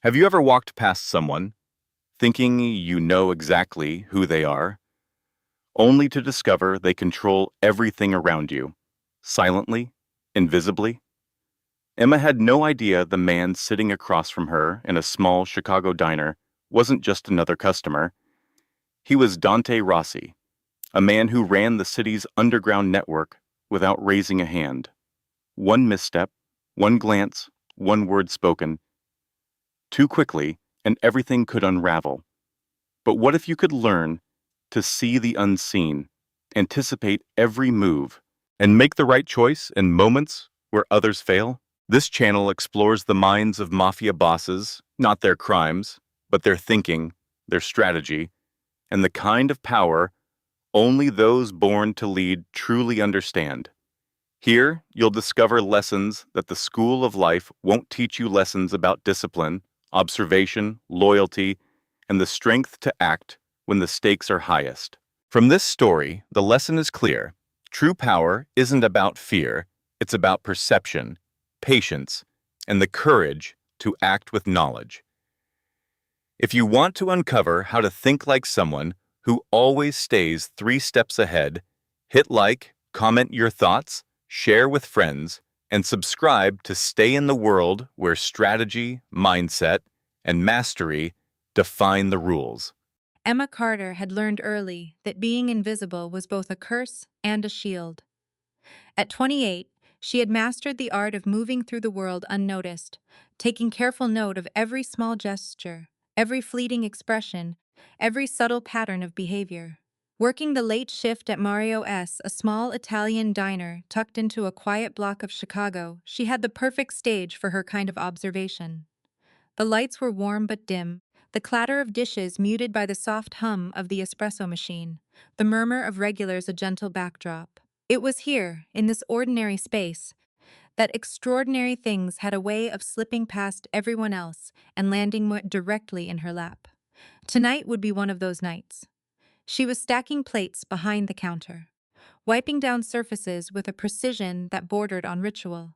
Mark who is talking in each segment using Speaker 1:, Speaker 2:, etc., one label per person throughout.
Speaker 1: Have you ever walked past someone, thinking you know exactly who they are, only to discover they control everything around you, silently, invisibly? Emma had no idea the man sitting across from her in a small Chicago diner wasn't just another customer. He was Dante Rossi, a man who ran the city's underground network without raising a hand. One misstep, one glance, one word spoken, too quickly, and everything could unravel. But what if you could learn to see the unseen, anticipate every move, and make the right choice in moments where others fail? This channel explores the minds of mafia bosses, not their crimes, but their thinking, their strategy, and the kind of power only those born to lead truly understand. Here, you'll discover lessons that the school of life won't teach you, lessons about discipline, observation, loyalty, and the strength to act when the stakes are highest. From this story, the lesson is clear. True power isn't about fear, it's about perception, patience, and the courage to act with knowledge. If you want to uncover how to think like someone who always stays 3 steps ahead, hit like, comment your thoughts, share with friends, and subscribe to stay in the world where strategy, mindset, and mastery define the rules.
Speaker 2: Emma Carter had learned early that being invisible was both a curse and a shield. At 28, she had mastered the art of moving through the world unnoticed, taking careful note of every small gesture, every fleeting expression, every subtle pattern of behavior. Working the late shift at Mario S., a small Italian diner tucked into a quiet block of Chicago, she had the perfect stage for her kind of observation. The lights were warm but dim, the clatter of dishes muted by the soft hum of the espresso machine, the murmur of regulars a gentle backdrop. It was here, in this ordinary space, that extraordinary things had a way of slipping past everyone else and landing more directly in her lap. Tonight would be one of those nights. She was stacking plates behind the counter, wiping down surfaces with a precision that bordered on ritual.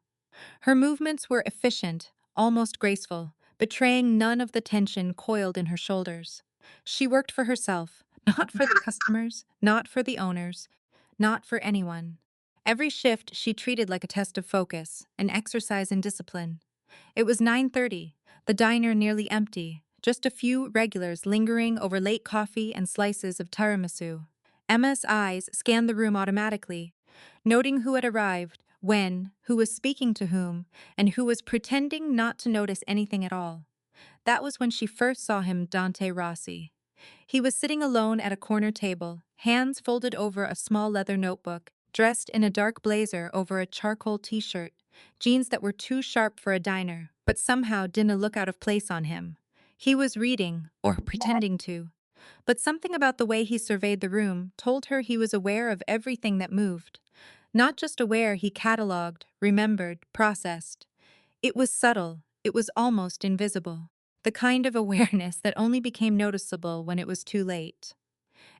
Speaker 2: Her movements were efficient, almost graceful, betraying none of the tension coiled in her shoulders. She worked for herself, not for the customers, not for the owners, not for anyone. Every shift she treated like a test of focus, an exercise in discipline. It was 9:30, the diner nearly empty, just a few regulars lingering over late coffee and slices of tiramisu. Emma's eyes scanned the room automatically, noting who had arrived, when, who was speaking to whom, and who was pretending not to notice anything at all. That was when she first saw him, Dante Rossi. He was sitting alone at a corner table, hands folded over a small leather notebook, dressed in a dark blazer over a charcoal t-shirt, jeans that were too sharp for a diner, but somehow didn't look out of place on him. He was reading, or pretending to. But something about the way he surveyed the room told her he was aware of everything that moved. Not just aware, he catalogued, remembered, processed. It was subtle, it was almost invisible. The kind of awareness that only became noticeable when it was too late.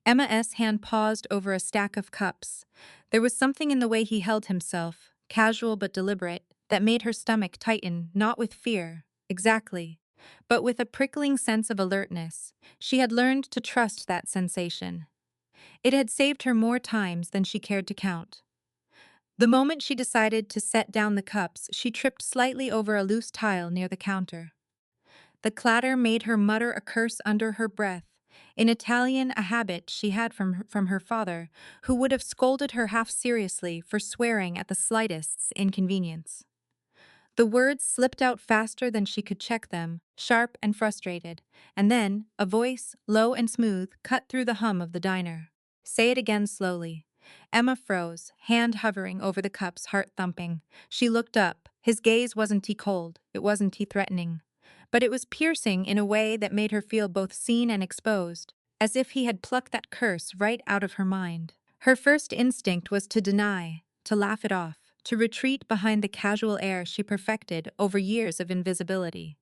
Speaker 2: Emma's hand paused over a stack of cups. There was something in the way he held himself, casual but deliberate, that made her stomach tighten, not with fear, exactly, but with a prickling sense of alertness. She had learned to trust that sensation. It had saved her more times than she cared to count. The moment she decided to set down the cups, she tripped slightly over a loose tile near the counter. The clatter made her mutter a curse under her breath, in Italian, a habit she had from her father, who would have scolded her half seriously for swearing at the slightest inconvenience. The words slipped out faster than she could check them, sharp and frustrated, and then a voice, low and smooth, cut through the hum of the diner. "Say it again slowly." Emma froze, hand hovering over the cups, heart thumping. She looked up. His gaze wasn't he cold, it wasn't he threatening. But it was piercing in a way that made her feel both seen and exposed, as if he had plucked that curse right out of her mind. Her first instinct was to deny, to laugh it off, to retreat behind the casual air she perfected over years of invisibility.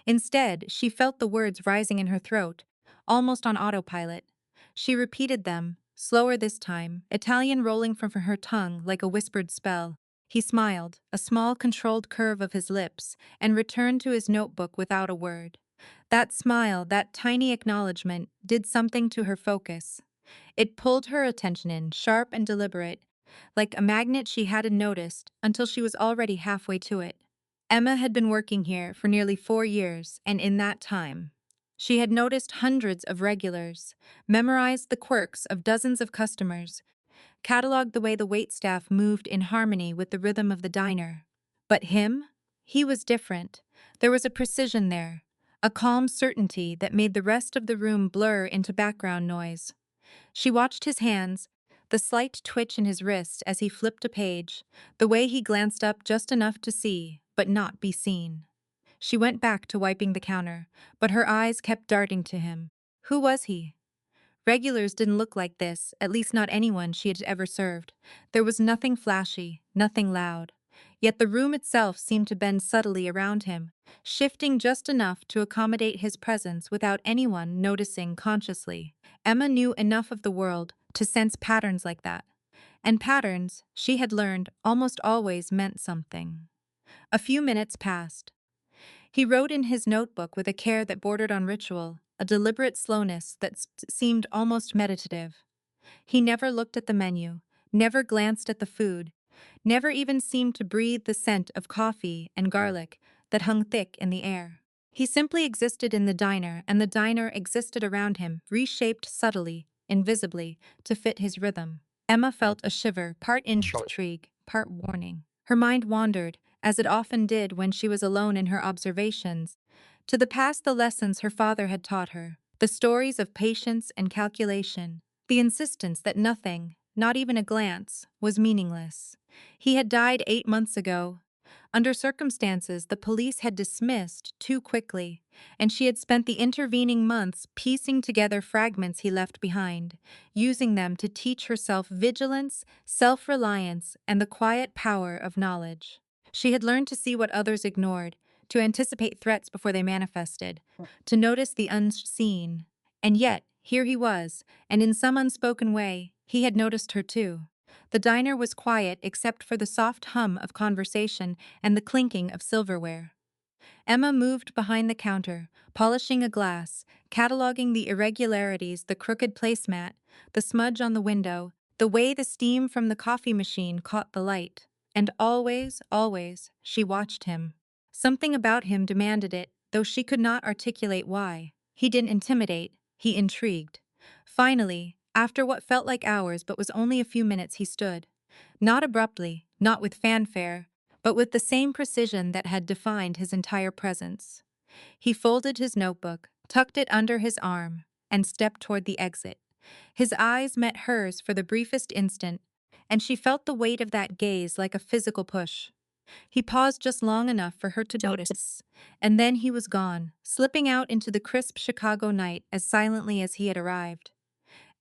Speaker 2: Instead, she felt the words rising in her throat, almost on autopilot. She repeated them, slower this time, Italian rolling from her tongue like a whispered spell. He smiled, a small controlled curve of his lips, and returned to his notebook without a word. That smile, that tiny acknowledgement, did something to her focus. It pulled her attention in, sharp and deliberate, like a magnet she hadn't noticed until she was already halfway to it. Emma had been working here for nearly 4 years, and in that time, she had noticed hundreds of regulars, memorized the quirks of dozens of customers, cataloged the way the waitstaff moved in harmony with the rhythm of the diner. But him? He was different. There was a precision there, a calm certainty that made the rest of the room blur into background noise. She watched his hands, the slight twitch in his wrist as he flipped a page, the way he glanced up just enough to see, but not be seen. She went back to wiping the counter, but her eyes kept darting to him. Who was he? Regulars didn't look like this, at least not anyone she had ever served. There was nothing flashy, nothing loud. Yet the room itself seemed to bend subtly around him, shifting just enough to accommodate his presence without anyone noticing consciously. Emma knew enough of the world to sense patterns like that. And patterns, she had learned, almost always meant something. A few minutes passed. He wrote in his notebook with a care that bordered on ritual, a deliberate slowness that seemed almost meditative. He never looked at the menu, never glanced at the food, never even seemed to breathe the scent of coffee and garlic that hung thick in the air. He simply existed in the diner, and the diner existed around him, reshaped subtly, invisibly, to fit his rhythm. Emma felt a shiver, part intrigue, part warning. Her mind wandered, as it often did when she was alone in her observations, to the lessons her father had taught her, the stories of patience and calculation, the insistence that nothing, not even a glance, was meaningless. He had died 8 months ago, under circumstances the police had dismissed too quickly, and she had spent the intervening months piecing together fragments he left behind, using them to teach herself vigilance, self-reliance, and the quiet power of knowledge. She had learned to see what others ignored, to anticipate threats before they manifested, to notice the unseen. And yet, here he was, and in some unspoken way, he had noticed her too. The diner was quiet except for the soft hum of conversation and the clinking of silverware. Emma moved behind the counter, polishing a glass, cataloging the irregularities, the crooked placemat, the smudge on the window, the way the steam from the coffee machine caught the light. And always, always, she watched him. Something about him demanded it, though she could not articulate why. He didn't intimidate, he intrigued. Finally, after what felt like hours but was only a few minutes, he stood. Not abruptly, not with fanfare, but with the same precision that had defined his entire presence. He folded his notebook, tucked it under his arm, and stepped toward the exit. His eyes met hers for the briefest instant, and she felt the weight of that gaze like a physical push. He paused just long enough for her to notice, and then he was gone, slipping out into the crisp Chicago night as silently as he had arrived.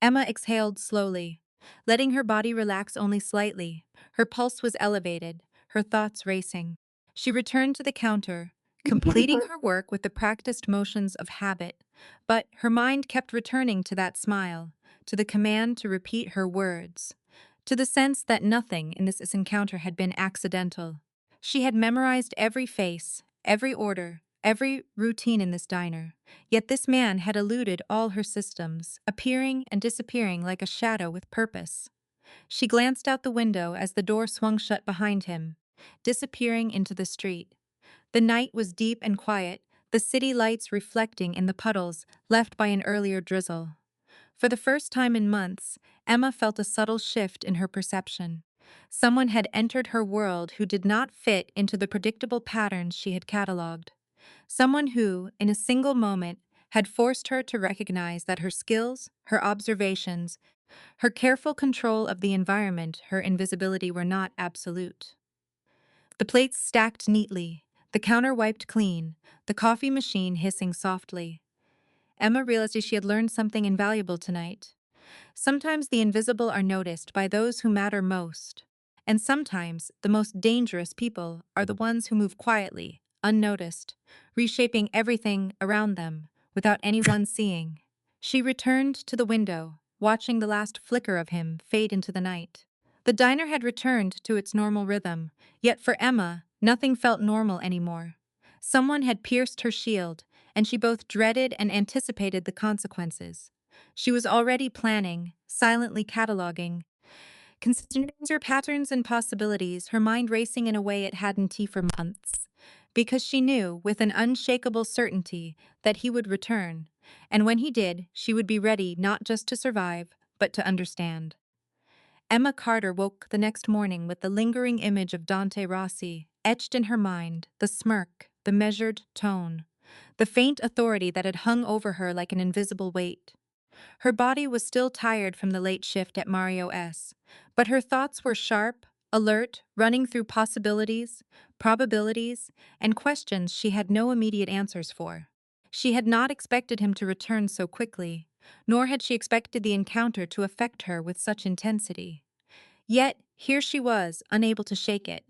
Speaker 2: Emma exhaled slowly, letting her body relax only slightly. Her pulse was elevated, her thoughts racing. She returned to the counter, completing her work with the practiced motions of habit, but her mind kept returning to that smile, to the command to repeat her words, to the sense that nothing in this encounter had been accidental. She had memorized every face, every order, every routine in this diner, yet this man had eluded all her systems, appearing and disappearing like a shadow with purpose. She glanced out the window as the door swung shut behind him, disappearing into the street. The night was deep and quiet, the city lights reflecting in the puddles left by an earlier drizzle. For the first time in months, Emma felt a subtle shift in her perception. Someone had entered her world who did not fit into the predictable patterns she had catalogued. Someone who, in a single moment, had forced her to recognize that her skills, her observations, her careful control of the environment, her invisibility were not absolute. The plates stacked neatly, the counter wiped clean, the coffee machine hissing softly. Emma realized she had learned something invaluable tonight. Sometimes the invisible are noticed by those who matter most, and sometimes the most dangerous people are the ones who move quietly, unnoticed, reshaping everything around them without anyone seeing. She returned to the window, watching the last flicker of him fade into the night. The diner had returned to its normal rhythm, yet for Emma, nothing felt normal anymore. Someone had pierced her shield, and she both dreaded and anticipated the consequences. She was already planning, silently cataloging, considering her patterns and possibilities, her mind racing in a way it hadn't for months. Because she knew, with an unshakable certainty, that he would return, and when he did, she would be ready not just to survive, but to understand. Emma Carter woke the next morning with the lingering image of Dante Rossi etched in her mind, the smirk, the measured tone, the faint authority that had hung over her like an invisible weight. Her body was still tired from the late shift at Mario S., but her thoughts were sharp, alert, running through possibilities, probabilities, and questions she had no immediate answers for. She had not expected him to return so quickly, nor had she expected the encounter to affect her with such intensity. Yet, here she was, unable to shake it.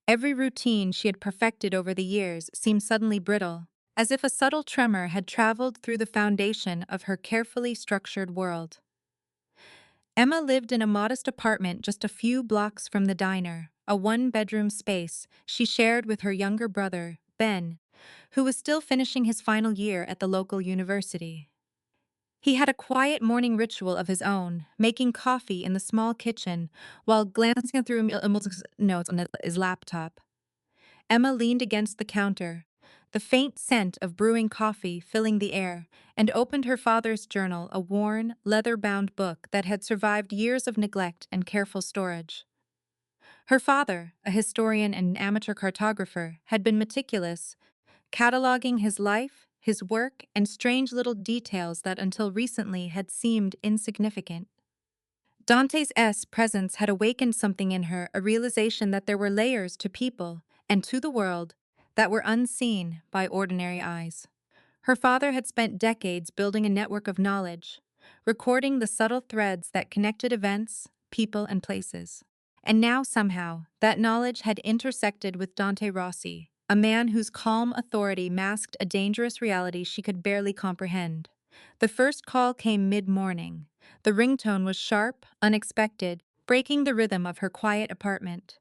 Speaker 2: Every routine she had perfected over the years seemed suddenly brittle, as if a subtle tremor had traveled through the foundation of her carefully structured world. Emma lived in a modest apartment just a few blocks from the diner, a one-bedroom space she shared with her younger brother, Ben, who was still finishing his final year at the local university. He had a quiet morning ritual of his own, making coffee in the small kitchen while glancing through Emil's notes on his laptop. Emma leaned against the counter, the faint scent of brewing coffee filling the air, and opened her father's journal, a worn, leather-bound book that had survived years of neglect and careful storage. Her father, a historian and an amateur cartographer, had been meticulous, cataloging his life, his work, and strange little details that until recently had seemed insignificant. Dante's presence had awakened something in her, a realization that there were layers to people and to the world that were unseen by ordinary eyes. Her father had spent decades building a network of knowledge, recording the subtle threads that connected events, people, and places. And now, somehow, that knowledge had intersected with Dante Rossi, a man whose calm authority masked a dangerous reality she could barely comprehend. The first call came mid-morning. The ringtone was sharp, unexpected, breaking the rhythm of her quiet apartment.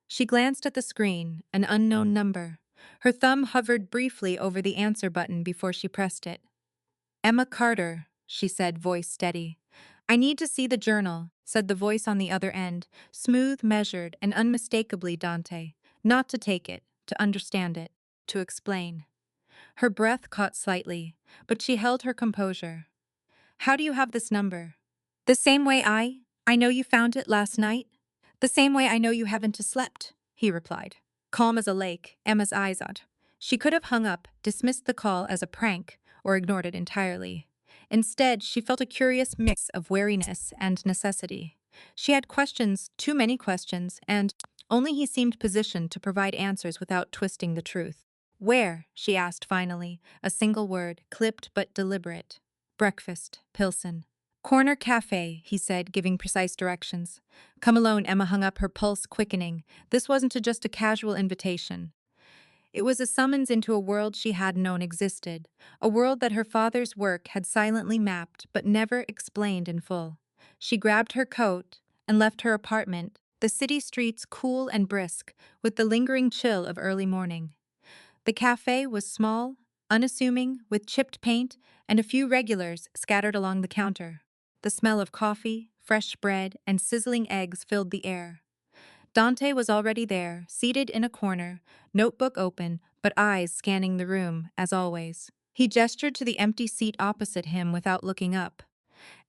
Speaker 2: She glanced at the screen, an unknown number. Her thumb hovered briefly over the answer button before she pressed it. "Emma Carter," she said, voice steady. "I need to see the journal," said the voice on the other end, smooth, measured, and unmistakably Dante. Not to take it, to understand it, to explain. Her breath caught slightly, but she held her composure. "How do you have this number?" "The same way I know you found it last night. The same way I know you haven't slept," he replied. Calm as a lake, Emma's eyes out. She could have hung up, dismissed the call as a prank, or ignored it entirely. Instead, she felt a curious mix of wariness and necessity. She had questions, too many questions, and only he seemed positioned to provide answers without twisting the truth. "Where?" she asked finally, a single word, clipped but deliberate. "Breakfast, Pilsen." "Corner Cafe," he said, giving precise directions. "Come alone," Emma hung up, her pulse quickening. This wasn't just a casual invitation. It was a summons into a world she had known existed, a world that her father's work had silently mapped but never explained in full. She grabbed her coat and left her apartment, the city streets cool and brisk, with the lingering chill of early morning. The cafe was small, unassuming, with chipped paint and a few regulars scattered along the counter. The smell of coffee, fresh bread, and sizzling eggs filled the air. Dante was already there, seated in a corner, notebook open, but eyes scanning the room, as always. He gestured to the empty seat opposite him without looking up.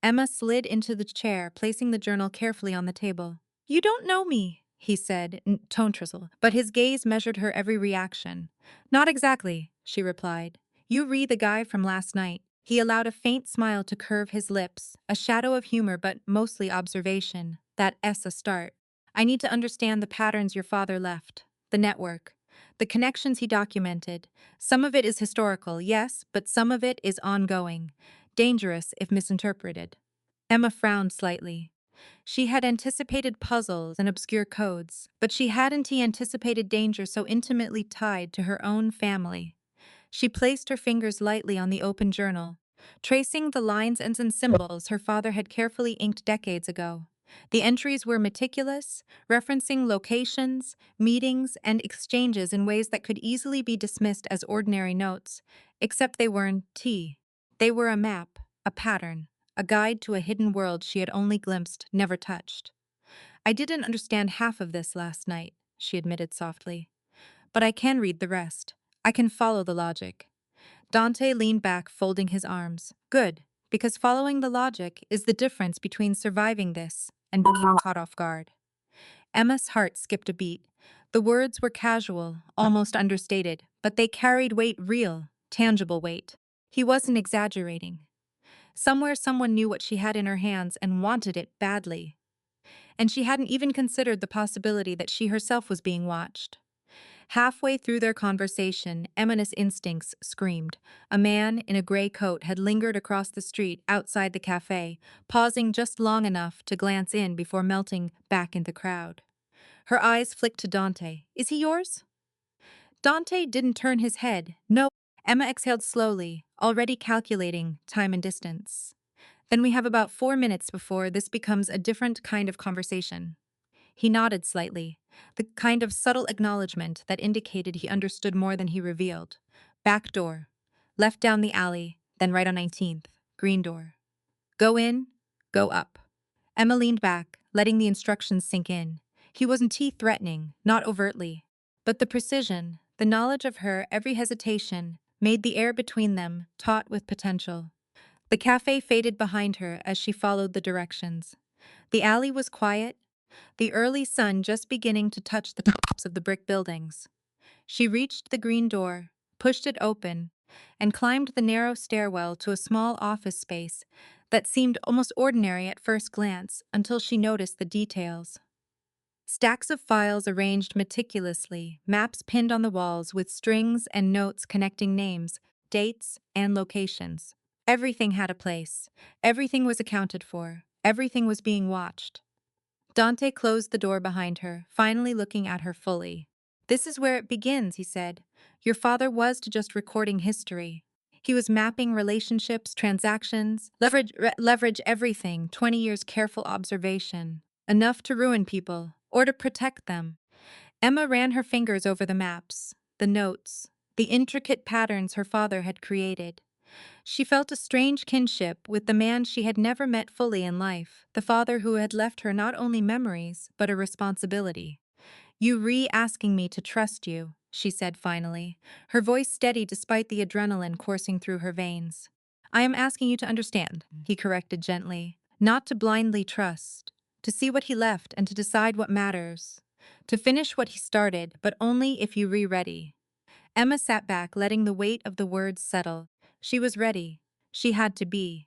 Speaker 2: Emma slid into the chair, placing the journal carefully on the table. "You don't know me," he said, tone tristle, but his gaze measured her every reaction. "Not exactly," she replied. "You read the guy from last night." He allowed a faint smile to curve his lips, a shadow of humor but mostly observation. "That's a start. I need to understand the patterns your father left, the network, the connections he documented. Some of it is historical, yes, but some of it is ongoing, dangerous if misinterpreted." Emma frowned slightly. She had anticipated puzzles and obscure codes, but she hadn't anticipated danger so intimately tied to her own family. She placed her fingers lightly on the open journal, tracing the lines and symbols her father had carefully inked decades ago. The entries were meticulous, referencing locations, meetings, and exchanges in ways that could easily be dismissed as ordinary notes, except they weren't tea. They were a map, a pattern, a guide to a hidden world she had only glimpsed, never touched. I didn't understand half of this last night, she admitted softly. But I can read the rest. I can follow the logic. Dante leaned back, folding his arms. Good, because following the logic is the difference between surviving this and being caught off guard. Emma's heart skipped a beat. The words were casual, almost understated, but they carried weight, real, tangible weight. He wasn't exaggerating. Somewhere someone knew what she had in her hands and wanted it badly. And she hadn't even considered the possibility that she herself was being watched. Halfway through their conversation, Emma's instincts screamed. A man in a gray coat had lingered across the street outside the cafe, pausing just long enough to glance in before melting back in the crowd. Her eyes flicked to Dante. Is he yours? Dante didn't turn his head. No. Emma exhaled slowly, already calculating time and distance. Then we have about 4 minutes before this becomes a different kind of conversation. He nodded slightly, the kind of subtle acknowledgement that indicated he understood more than he revealed. Back door. Left down the alley, then right on 19th. Green door. Go in, go up. Emma leaned back, letting the instructions sink in. He wasn't threatening, not overtly. But the precision, the knowledge of her every hesitation, made the air between them taut with potential. The cafe faded behind her as she followed the directions. The alley was quiet, the early sun just beginning to touch the tops of the brick buildings. She reached the green door, pushed it open, and climbed the narrow stairwell to a small office space that seemed almost ordinary at first glance until she noticed the details. Stacks of files arranged meticulously, maps pinned on the walls with strings and notes connecting names, dates, and locations. Everything had a place. Everything was accounted for. Everything was being watched. Dante closed the door behind her, finally looking at her fully. This is where it begins, he said. Your father was just recording history. He was mapping relationships, transactions, leverage everything, 20 years careful observation. Enough to ruin people, or to protect them. Emma ran her fingers over the maps, the notes, the intricate patterns her father had created. She felt a strange kinship with the man she had never met fully in life, the father who had left her not only memories, but a responsibility. You asking me to trust you, she said finally, her voice steady despite the adrenaline coursing through her veins. I am asking you to understand, he corrected gently, not to blindly trust, to see what he left and to decide what matters, to finish what he started, but only if you ready. Emma sat back, letting the weight of the words settle. She was ready. She had to be.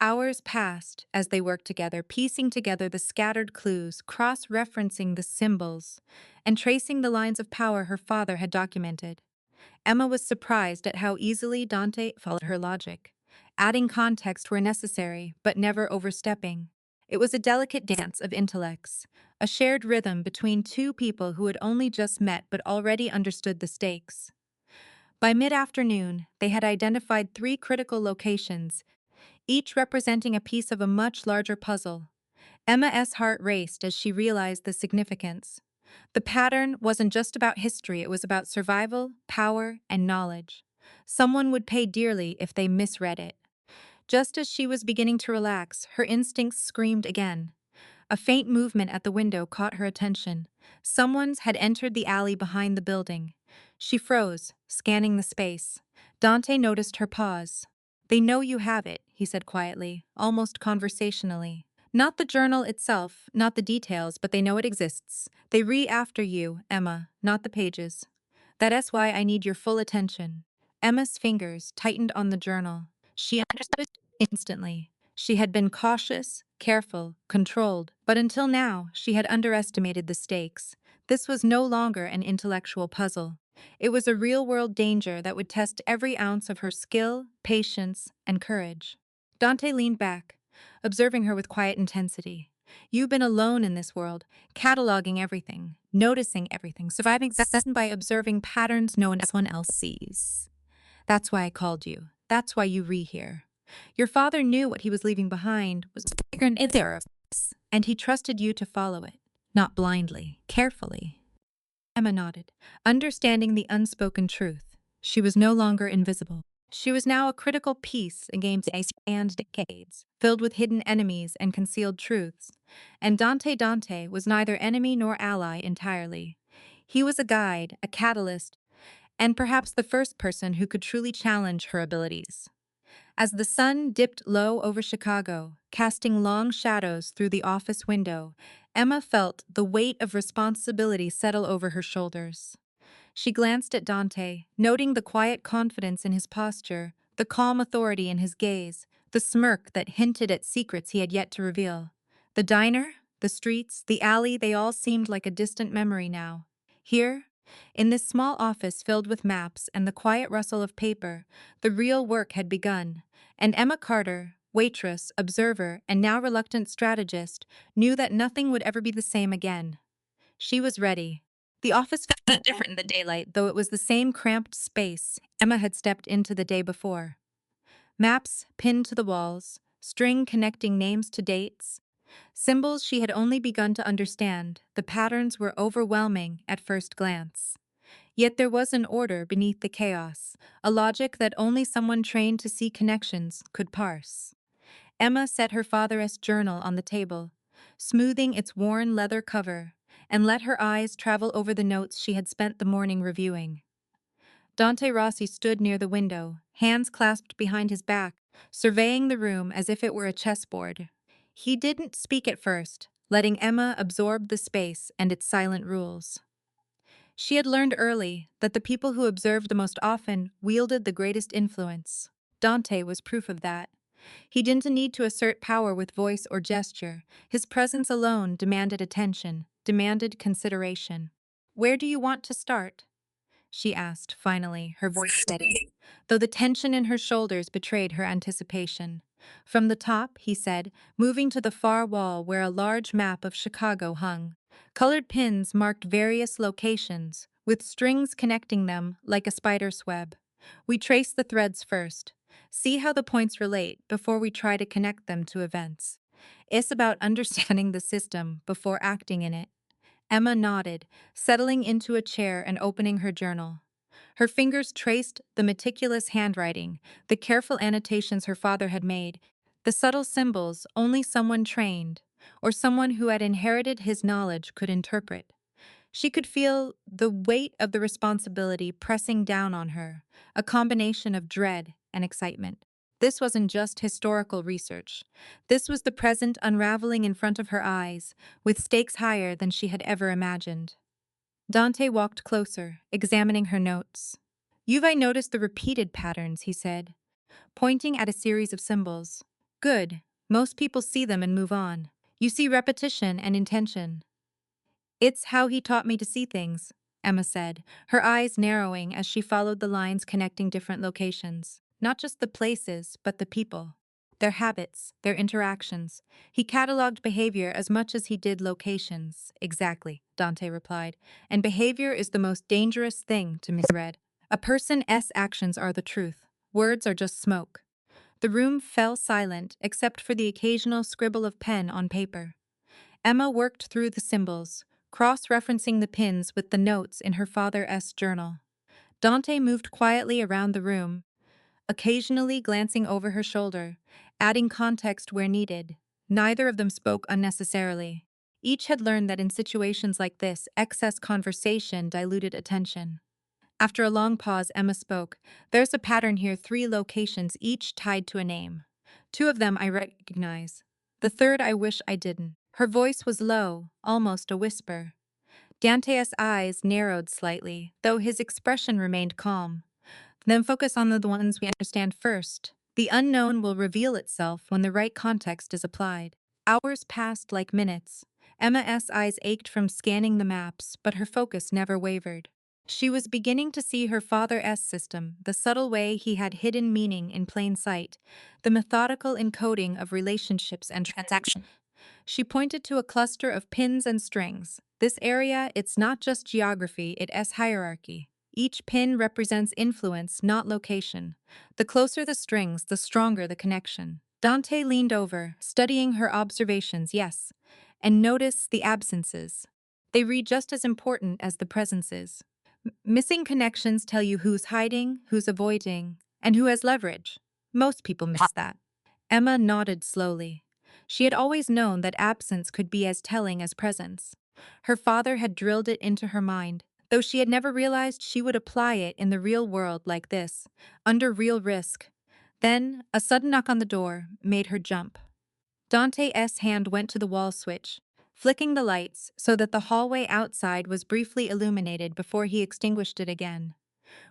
Speaker 2: Hours passed as they worked together, piecing together the scattered clues, cross-referencing the symbols, and tracing the lines of power her father had documented. Emma was surprised at how easily Dante followed her logic, adding context where necessary, but never overstepping. It was a delicate dance of intellects, a shared rhythm between two people who had only just met but already understood the stakes. By mid-afternoon, they had identified 3 critical locations, each representing a piece of a much larger puzzle. Emma's heart raced as she realized the significance. The pattern wasn't just about history, it was about survival, power, and knowledge. Someone would pay dearly if they misread it. Just as she was beginning to relax, her instincts screamed again. A faint movement at the window caught her attention. Someone had entered the alley behind the building. She froze, scanning the space. Dante noticed her pause. They know you have it, he said quietly, almost conversationally. Not the journal itself, not the details, but they know it exists. They after you, Emma, not the pages. That's why I need your full attention. Emma's fingers tightened on the journal. She understood instantly. She had been cautious, careful, controlled, but until now, she had underestimated the stakes. This was no longer an intellectual puzzle. It was a real-world danger that would test every ounce of her skill, patience, and courage. Dante leaned back, observing her with quiet intensity. You've been alone in this world, cataloging everything, noticing everything, surviving success by observing patterns no one else sees. That's why I called you. That's why you here. Your father knew what he was leaving behind was bigger than either of us. And he trusted you to follow it, not blindly, carefully. Emma nodded, understanding the unspoken truth. She was no longer invisible. She was now a critical piece in games and decades, filled with hidden enemies and concealed truths. And Dante was neither enemy nor ally entirely. He was a guide, a catalyst, and perhaps the first person who could truly challenge her abilities. As the sun dipped low over Chicago, casting long shadows through the office window, Emma felt the weight of responsibility settle over her shoulders. She glanced at Dante, noting the quiet confidence in his posture, the calm authority in his gaze, the smirk that hinted at secrets he had yet to reveal. The diner, the streets, the alley, they all seemed like a distant memory now. Here, in this small office filled with maps and the quiet rustle of paper, the real work had begun, and Emma Carter, waitress, observer, and now reluctant strategist, knew that nothing would ever be the same again. She was ready. The office felt different in the daylight, though it was the same cramped space Emma had stepped into the day before. Maps pinned to the walls, string connecting names to dates, symbols she had only begun to understand, the patterns were overwhelming at first glance. Yet there was an order beneath the chaos, a logic that only someone trained to see connections could parse. Emma set her father's journal on the table, smoothing its worn leather cover, and let her eyes travel over the notes she had spent the morning reviewing. Dante Rossi stood near the window, hands clasped behind his back, surveying the room as if it were a chessboard. He didn't speak at first, letting Emma absorb the space and its silent rules. She had learned early that the people who observed the most often wielded the greatest influence. Dante was proof of that. He didn't need to assert power with voice or gesture. His presence alone demanded attention, demanded consideration. "Where do you want to start?" she asked, finally, her voice steady, though the tension in her shoulders betrayed her anticipation. "From the top," he said, moving to the far wall where a large map of Chicago hung. Colored pins marked various locations, with strings connecting them like a spider's web. "We trace the threads first. See how the points relate before we try to connect them to events. It's about understanding the system before acting in it." Emma nodded, settling into a chair and opening her journal. Her fingers traced the meticulous handwriting, the careful annotations her father had made, the subtle symbols only someone trained, or someone who had inherited his knowledge could interpret. She could feel the weight of the responsibility pressing down on her, a combination of dread and excitement. This wasn't just historical research. This was the present unraveling in front of her eyes, with stakes higher than she had ever imagined. Dante walked closer, examining her notes. "I noticed the repeated patterns," he said, pointing at a series of symbols. "Good. Most people see them and move on. You see repetition and intention." "It's how he taught me to see things," Emma said, her eyes narrowing as she followed the lines connecting different locations. Not just the places, but the people. Their habits, their interactions. He cataloged behavior as much as he did locations. "Exactly," Dante replied. "And behavior is the most dangerous thing to misread. A person's actions are the truth. Words are just smoke." The room fell silent except for the occasional scribble of pen on paper. Emma worked through the symbols, cross-referencing the pins with the notes in her father's journal. Dante moved quietly around the room, occasionally glancing over her shoulder, adding context where needed. Neither of them spoke unnecessarily. Each had learned that in situations like this, excess conversation diluted attention. After a long pause, Emma spoke. "There's a pattern here, 3 locations, each tied to a name. 2 of them I recognize. The third I wish I didn't." Her voice was low, almost a whisper. Dante's eyes narrowed slightly, though his expression remained calm. "Then focus on the ones we understand first. The unknown will reveal itself when the right context is applied." Hours passed like minutes. Emma's eyes ached from scanning the maps, but her focus never wavered. She was beginning to see her father's system, the subtle way he had hidden meaning in plain sight, the methodical encoding of relationships and transactions. She pointed to a cluster of pins and strings. "This area, it's not just geography, it's hierarchy. Each pin represents influence, not location. The closer the strings, the stronger the connection." Dante leaned over, studying her observations, yes, and noticed the absences. They read just as important as the presences. Missing connections tell you who's hiding, who's avoiding, and who has leverage. Most people miss that. Emma nodded slowly. She had always known that absence could be as telling as presence. Her father had drilled it into her mind, though she had never realized she would apply it in the real world like this, under real risk. Then, a sudden knock on the door made her jump. Dante's hand went to the wall switch, flicking the lights so that the hallway outside was briefly illuminated before he extinguished it again.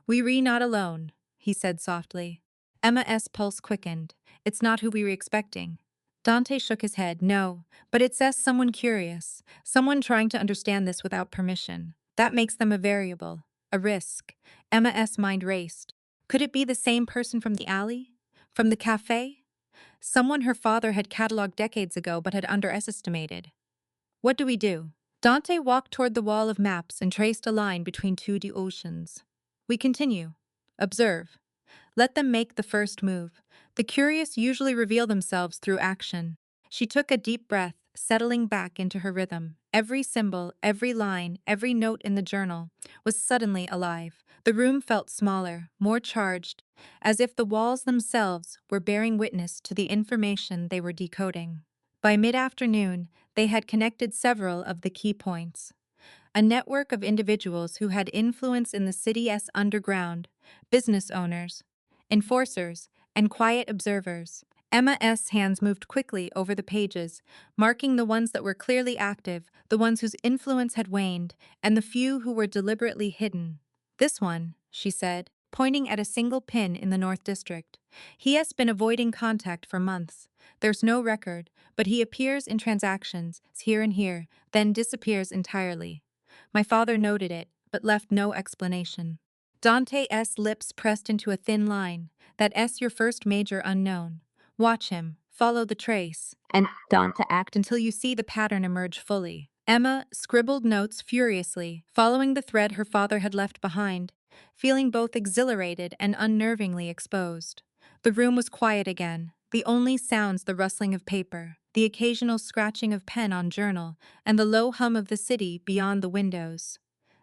Speaker 2: "We re not alone," he said softly. Emma's pulse quickened. "It's not who we were expecting." Dante shook his head. "No, but it says someone curious, someone trying to understand this without permission. That makes them a variable, a risk." Emma's mind raced. Could it be the same person from the alley? From the cafe? Someone her father had cataloged decades ago but had underestimated. "What do we do?" Dante walked toward the wall of maps and traced a line between two oceans. "We continue. Observe. Let them make the first move. The curious usually reveal themselves through action." She took a deep breath, settling back into her rhythm. Every symbol, every line, every note in the journal was suddenly alive. The room felt smaller, more charged, as if the walls themselves were bearing witness to the information they were decoding. By mid-afternoon, they had connected several of the key points. A network of individuals who had influence in the city's underground, business owners, enforcers, and quiet observers. Emma's hands moved quickly over the pages, marking the ones that were clearly active, the ones whose influence had waned, and the few who were deliberately hidden. "This one," she said, pointing at a single pin in the North District. "He has been avoiding contact for months. There's no record, but he appears in transactions, here and here, then disappears entirely. My father noted it, but left no explanation." Dante's lips pressed into a thin line. "That S your first major unknown. Watch him, follow the trace, and Dante act until you see the pattern emerge fully." Emma scribbled notes furiously, following the thread her father had left behind, feeling both exhilarated and unnervingly exposed. The room was quiet again, the only sounds the rustling of paper, the occasional scratching of pen on journal, and the low hum of the city beyond the windows.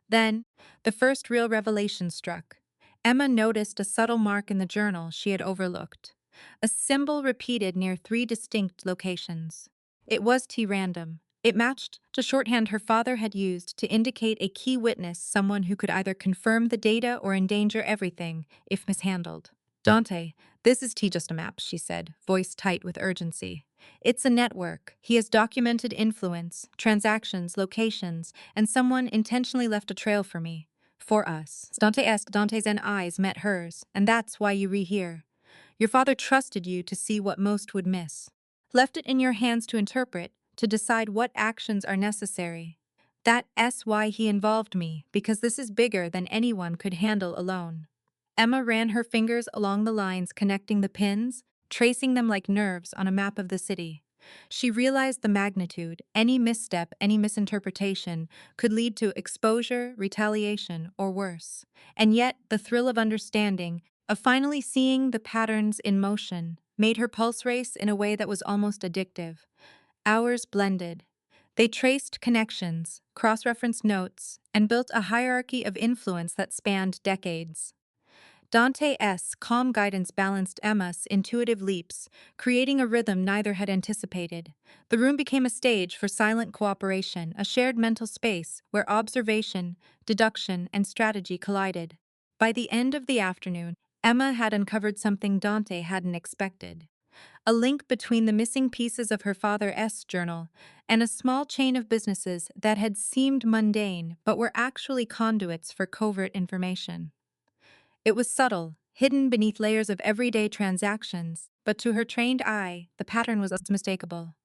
Speaker 2: Then, the first real revelation struck. Emma noticed a subtle mark in the journal she had overlooked. A symbol repeated near three distinct locations. It was T-random. It matched the shorthand her father had used to indicate a key witness, someone who could either confirm the data or endanger everything if mishandled. "Dante, this is just a map," she said, voice tight with urgency. "It's a network. He has documented influence, transactions, locations, and someone intentionally left a trail for me. For us." Dante's eyes met hers, "And that's why you rehear. Your father trusted you to see what most would miss. Left it in your hands to interpret, to decide what actions are necessary. That's why he involved me, because this is bigger than anyone could handle alone." Emma ran her fingers along the lines connecting the pins, tracing them like nerves on a map of the city. She realized the magnitude. Any misstep, any misinterpretation could lead to exposure, retaliation, or worse. And yet, the thrill of understanding, of finally seeing the patterns in motion, made her pulse race in a way that was almost addictive. Hours blended. They traced connections, cross-referenced notes, and built a hierarchy of influence that spanned decades. Dante's calm guidance balanced Emma's intuitive leaps, creating a rhythm neither had anticipated. The room became a stage for silent cooperation, a shared mental space where observation, deduction, and strategy collided. By the end of the afternoon, Emma had uncovered something Dante hadn't expected. A link between the missing pieces of her father's journal and a small chain of businesses that had seemed mundane but were actually conduits for covert information. It was subtle, hidden beneath layers of everyday transactions, but to her trained eye, the pattern was unmistakable.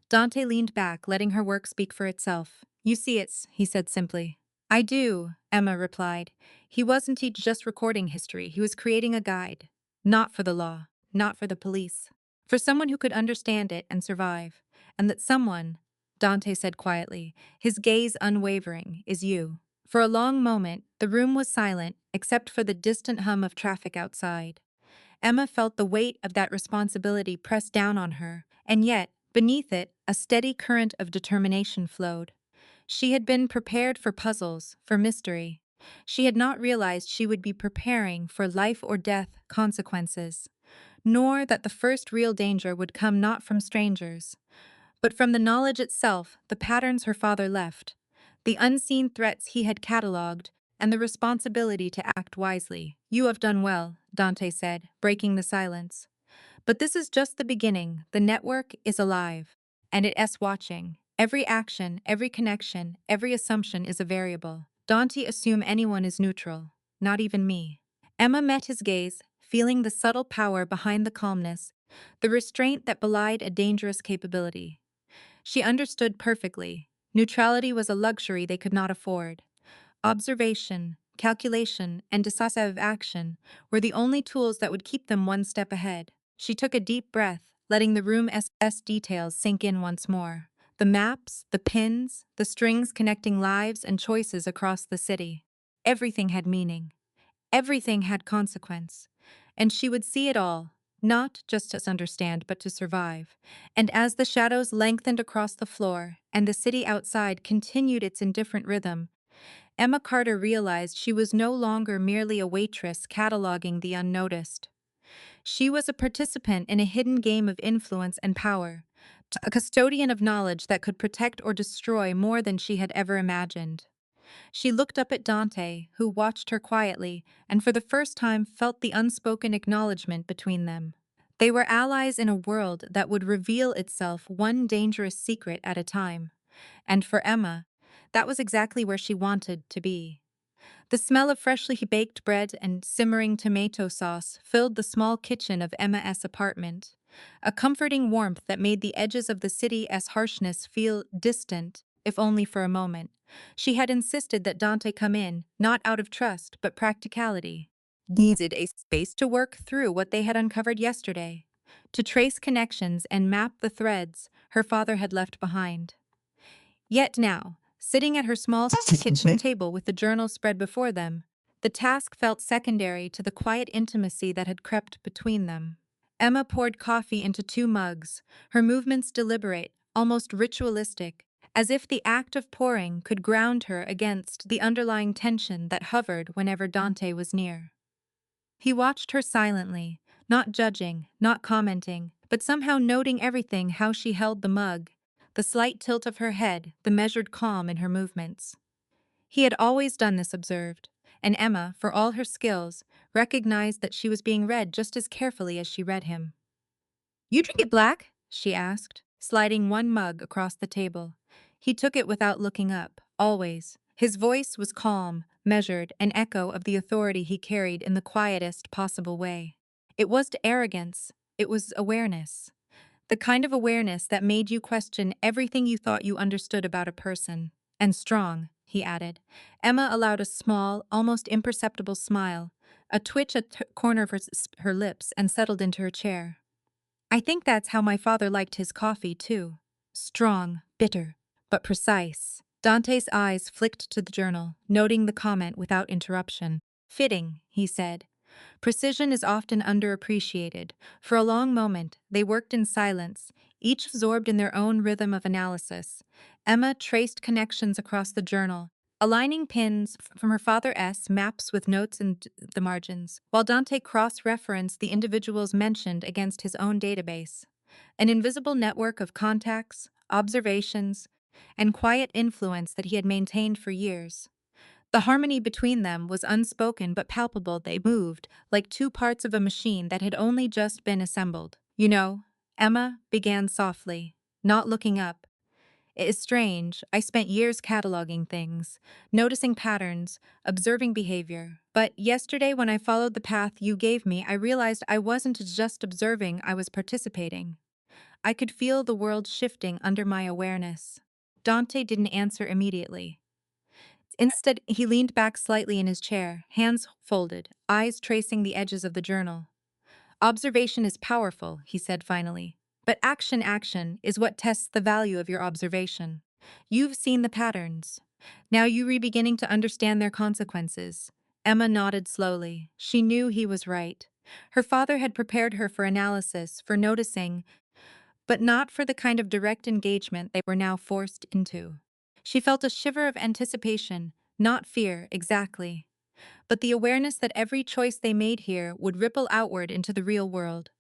Speaker 2: Dante leaned back, letting her work speak for itself. "You see it," he said simply. "I do," Emma replied. He wasn't just recording history, he was creating a guide. Not for the law, not for the police. For someone who could understand it and survive. And that someone, Dante said quietly, his gaze unwavering, is you. For a long moment, the room was silent, except for the distant hum of traffic outside. Emma felt the weight of that responsibility press down on her, and yet, beneath it, a steady current of determination flowed. She had been prepared for puzzles, for mystery. She had not realized she would be preparing for life or death consequences, nor that the first real danger would come not from strangers, but from the knowledge itself, the patterns her father left, the unseen threats he had catalogued, and the responsibility to act wisely. "You have done well," Dante said, breaking the silence. "But this is just the beginning. The network is alive, and it's watching. Every action, every connection, every assumption is a variable. Don't assume anyone is neutral, not even me." Emma met his gaze, feeling the subtle power behind the calmness, the restraint that belied a dangerous capability. She understood perfectly. Neutrality was a luxury they could not afford. Observation, calculation, and decisive action were the only tools that would keep them one step ahead. She took a deep breath, letting the room's details sink in once more. The maps, the pins, the strings connecting lives and choices across the city. Everything had meaning. Everything had consequence. And she would see it all, not just to understand, but to survive. And as the shadows lengthened across the floor and the city outside continued its indifferent rhythm, Emma Carter realized she was no longer merely a waitress cataloging the unnoticed. She was a participant in a hidden game of influence and power, a custodian of knowledge that could protect or destroy more than she had ever imagined. She looked up at Dante, who watched her quietly, and for the first time felt the unspoken acknowledgement between them. They were allies in a world that would reveal itself one dangerous secret at a time. And for Emma, that was exactly where she wanted to be. The smell of freshly baked bread and simmering tomato sauce filled the small kitchen of Emma's apartment, a comforting warmth that made the edges of the city's harshness feel distant, if only for a moment. She had insisted that Dante come in, not out of trust, but practicality. Needed a space to work through what they had uncovered yesterday, to trace connections and map the threads her father had left behind. Yet now, sitting at her small kitchen table with the journal spread before them, the task felt secondary to the quiet intimacy that had crept between them. Emma poured coffee into 2 mugs, her movements deliberate, almost ritualistic, as if the act of pouring could ground her against the underlying tension that hovered whenever Dante was near. He watched her silently, not judging, not commenting, but somehow noting everything: how she held the mug, the slight tilt of her head, the measured calm in her movements. He had always done this, observed, and Emma, for all her skills, recognized that she was being read just as carefully as she read him. "You drink it black?" she asked, sliding 1 mug across the table. He took it without looking up, always. His voice was calm, measured, an echo of the authority he carried in the quietest possible way. It wasn't arrogance, it was awareness. The kind of awareness that made you question everything you thought you understood about a person. "And strong," he added. Emma allowed a small, almost imperceptible smile, a twitch at the corner of her lips, and settled into her chair. "I think that's how my father liked his coffee, too. Strong, bitter, but precise." Dante's eyes flicked to the journal, noting the comment without interruption. "Fitting," he said. Precision is often underappreciated. For a long moment, they worked in silence, each absorbed in their own rhythm of analysis. Emma traced connections across the journal, aligning pins from her father's maps with notes in the margins, while Dante cross-referenced the individuals mentioned against his own database. An invisible network of contacts, observations, and quiet influence that he had maintained for years. The harmony between them was unspoken but palpable. They moved, like 2 parts of a machine that had only just been assembled. "You know," Emma began softly, not looking up. "It is strange. I spent years cataloging things, noticing patterns, observing behavior. But yesterday, when I followed the path you gave me, I realized I wasn't just observing, I was participating. I could feel the world shifting under my awareness." Dante didn't answer immediately. Instead, he leaned back slightly in his chair, hands folded, eyes tracing the edges of the journal. "Observation is powerful," he said finally. "But action is what tests the value of your observation. You've seen the patterns. Now you're beginning to understand their consequences." Emma nodded slowly. She knew he was right. Her father had prepared her for analysis, for noticing, but not for the kind of direct engagement they were now forced into. She felt a shiver of anticipation, not fear, exactly, but the awareness that every choice they made here would ripple outward into the real world,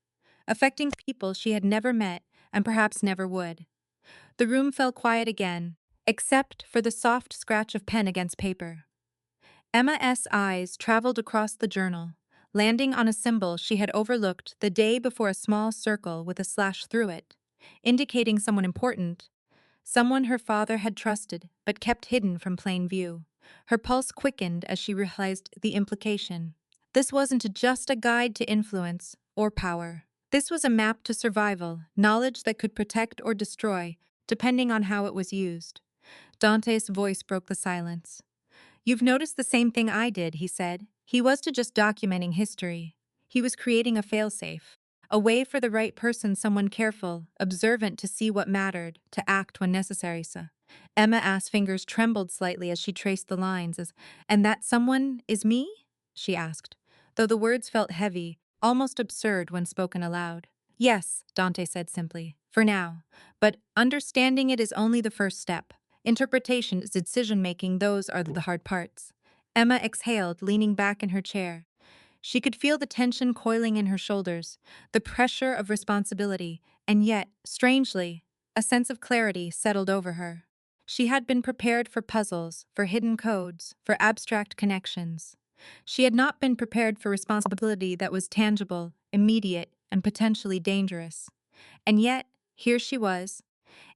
Speaker 2: affecting people she had never met and perhaps never would. The room fell quiet again, except for the soft scratch of pen against paper. Emma's eyes traveled across the journal, landing on a symbol she had overlooked the day before, a small circle with a slash through it, indicating someone important, someone her father had trusted but kept hidden from plain view. Her pulse quickened as she realized the implication. This wasn't just a guide to influence or power. This was a map to survival, knowledge that could protect or destroy, depending on how it was used. Dante's voice broke the silence. "You've noticed the same thing I did," he said. He was to just documenting history. He was creating a failsafe, a way for the right person, someone careful, observant to see what mattered, to act when necessary. Emma's fingers trembled slightly as she traced the lines. And that someone is me?" she asked, though the words felt heavy, almost absurd when spoken aloud. "Yes," Dante said simply, "for now. But understanding it is only the first step. Interpretation is decision-making, those are the hard parts." Emma exhaled, leaning back in her chair. She could feel the tension coiling in her shoulders, the pressure of responsibility, and yet, strangely, a sense of clarity settled over her. She had been prepared for puzzles, for hidden codes, for abstract connections. She had not been prepared for responsibility that was tangible, immediate, and potentially dangerous. And yet, here she was,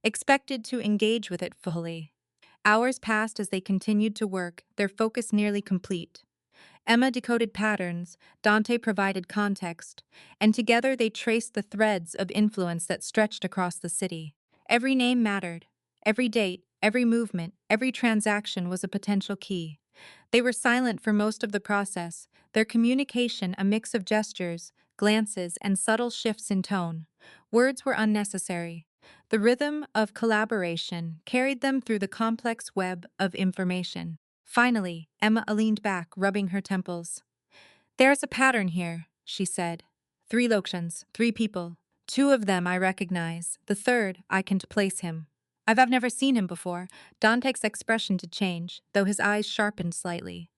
Speaker 2: expected to engage with it fully. Hours passed as they continued to work, their focus nearly complete. Emma decoded patterns, Dante provided context, and together they traced the threads of influence that stretched across the city. Every name mattered. Every date, every movement, every transaction was a potential key. They were silent for most of the process, their communication a mix of gestures, glances, and subtle shifts in tone. Words were unnecessary. The rhythm of collaboration carried them through the complex web of information. Finally, Emma leaned back, rubbing her temples. "There's a pattern here," she said. "Three locations, three people. Two of them I recognize. The third, I can place him. I've never seen him before." Dante's expression did change, though his eyes sharpened slightly.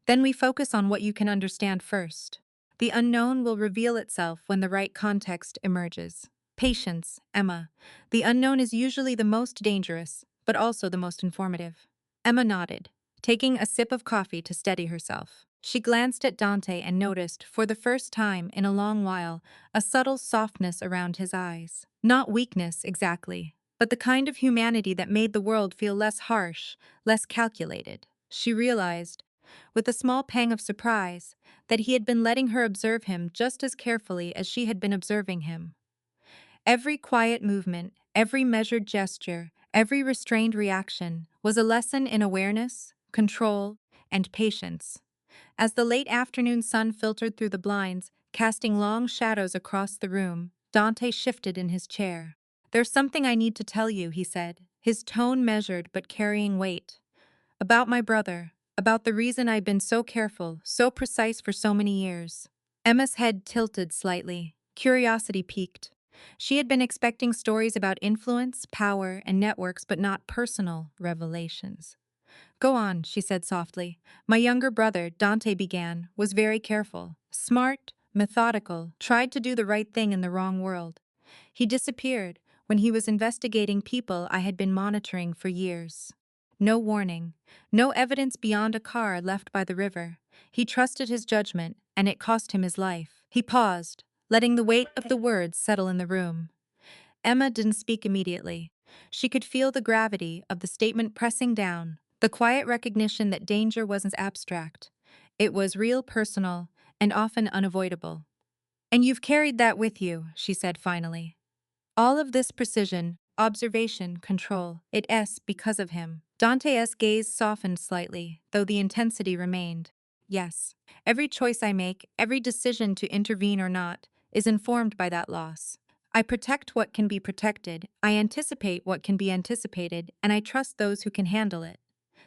Speaker 2: "Then we focus on what you can understand first. The unknown will reveal itself when the right context emerges. Patience, Emma. The unknown is usually the most dangerous, but also the most informative." Emma nodded, taking a sip of coffee to steady herself. She glanced at Dante and noticed, for the first time in a long while, a subtle softness around his eyes. Not weakness, exactly, but the kind of humanity that made the world feel less harsh, less calculated. She realized, with a small pang of surprise, that he had been letting her observe him just as carefully as she had been observing him. Every quiet movement, every measured gesture, every restrained reaction was a lesson in awareness, control, and patience. As the late afternoon sun filtered through the blinds, casting long shadows across the room, Dante shifted in his chair. "There's something I need to tell you," he said, his tone measured but carrying weight. "About my brother, about the reason I've been so careful, so precise for so many years." Emma's head tilted slightly. Curiosity piqued. She had been expecting stories about influence, power, and networks, but not personal revelations. "Go on," she said softly. "My younger brother," Dante began, "was very careful. Smart, methodical, tried to do the right thing in the wrong world. He disappeared when he was investigating people I had been monitoring for years. No warning, no evidence beyond a car left by the river. He trusted his judgment, and it cost him his life." He paused, letting the weight of the words settle in the room. Emma didn't speak immediately. She could feel the gravity of the statement pressing down, the quiet recognition that danger wasn't abstract. It was real, personal, and often unavoidable. "And you've carried that with you," she said finally. "All of this precision, observation, control, it's because of him." Dante's gaze softened slightly, though the intensity remained. "Yes. Every choice I make, every decision to intervene or not, is informed by that loss. I protect what can be protected, I anticipate what can be anticipated, and I trust those who can handle it.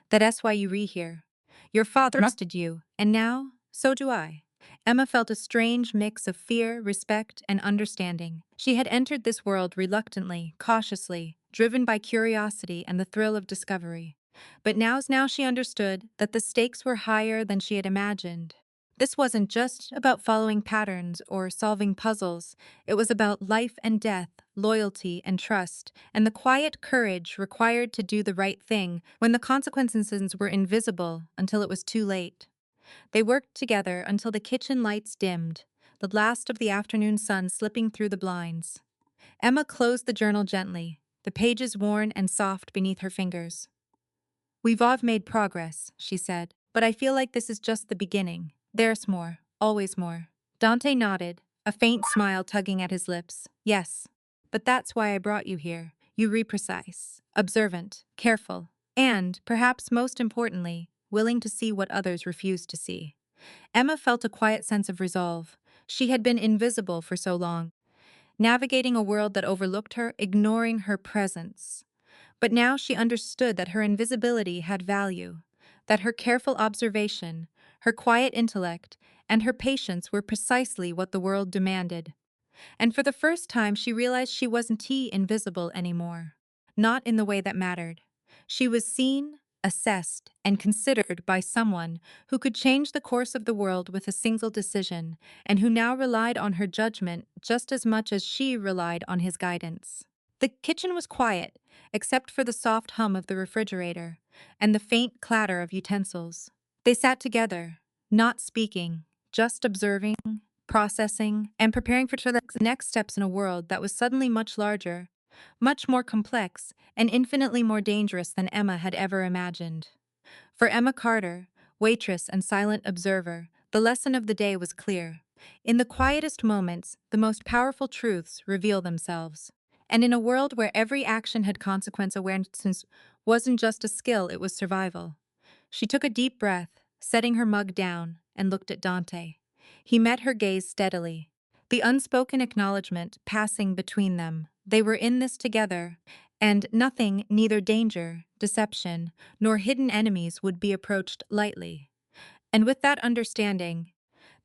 Speaker 2: That's why you re here. Your father trusted you, and now, so do I." Emma felt a strange mix of fear, respect, and understanding. She had entered this world reluctantly, cautiously, driven by curiosity and the thrill of discovery. But now she understood that the stakes were higher than she had imagined. This wasn't just about following patterns or solving puzzles. It was about life and death, loyalty and trust, and the quiet courage required to do the right thing when the consequences were invisible until it was too late. They worked together until the kitchen lights dimmed, the last of the afternoon sun slipping through the blinds. Emma closed the journal gently, the pages worn and soft beneath her fingers. "We've all made progress," she said, "but I feel like this is just the beginning. There's more, always more." Dante nodded, a faint smile tugging at his lips. "Yes, but that's why I brought you here. You re precise, observant, careful, and, perhaps most importantly, willing to see what others refuse to see." Emma felt a quiet sense of resolve. She had been invisible for so long, navigating a world that overlooked her, ignoring her presence. But now she understood that her invisibility had value, that her careful observation, her quiet intellect, and her patience were precisely what the world demanded. And for the first time, she realized she wasn't invisible anymore. Not in the way that mattered. She was seen, assessed, and considered by someone who could change the course of the world with a single decision, and who now relied on her judgment just as much as she relied on his guidance. The kitchen was quiet, except for the soft hum of the refrigerator and the faint clatter of utensils. They sat together, not speaking, just observing, processing, and preparing for the next steps in a world that was suddenly much larger, much more complex, and infinitely more dangerous than Emma had ever imagined. For Emma Carter, waitress and silent observer, the lesson of the day was clear. In the quietest moments, the most powerful truths reveal themselves. And in a world where every action had consequence, awareness wasn't just a skill, it was survival. She took a deep breath, setting her mug down, and looked at Dante. He met her gaze steadily, the unspoken acknowledgement passing between them. They were in this together, and nothing, neither danger, deception, nor hidden enemies would be approached lightly. And with that understanding,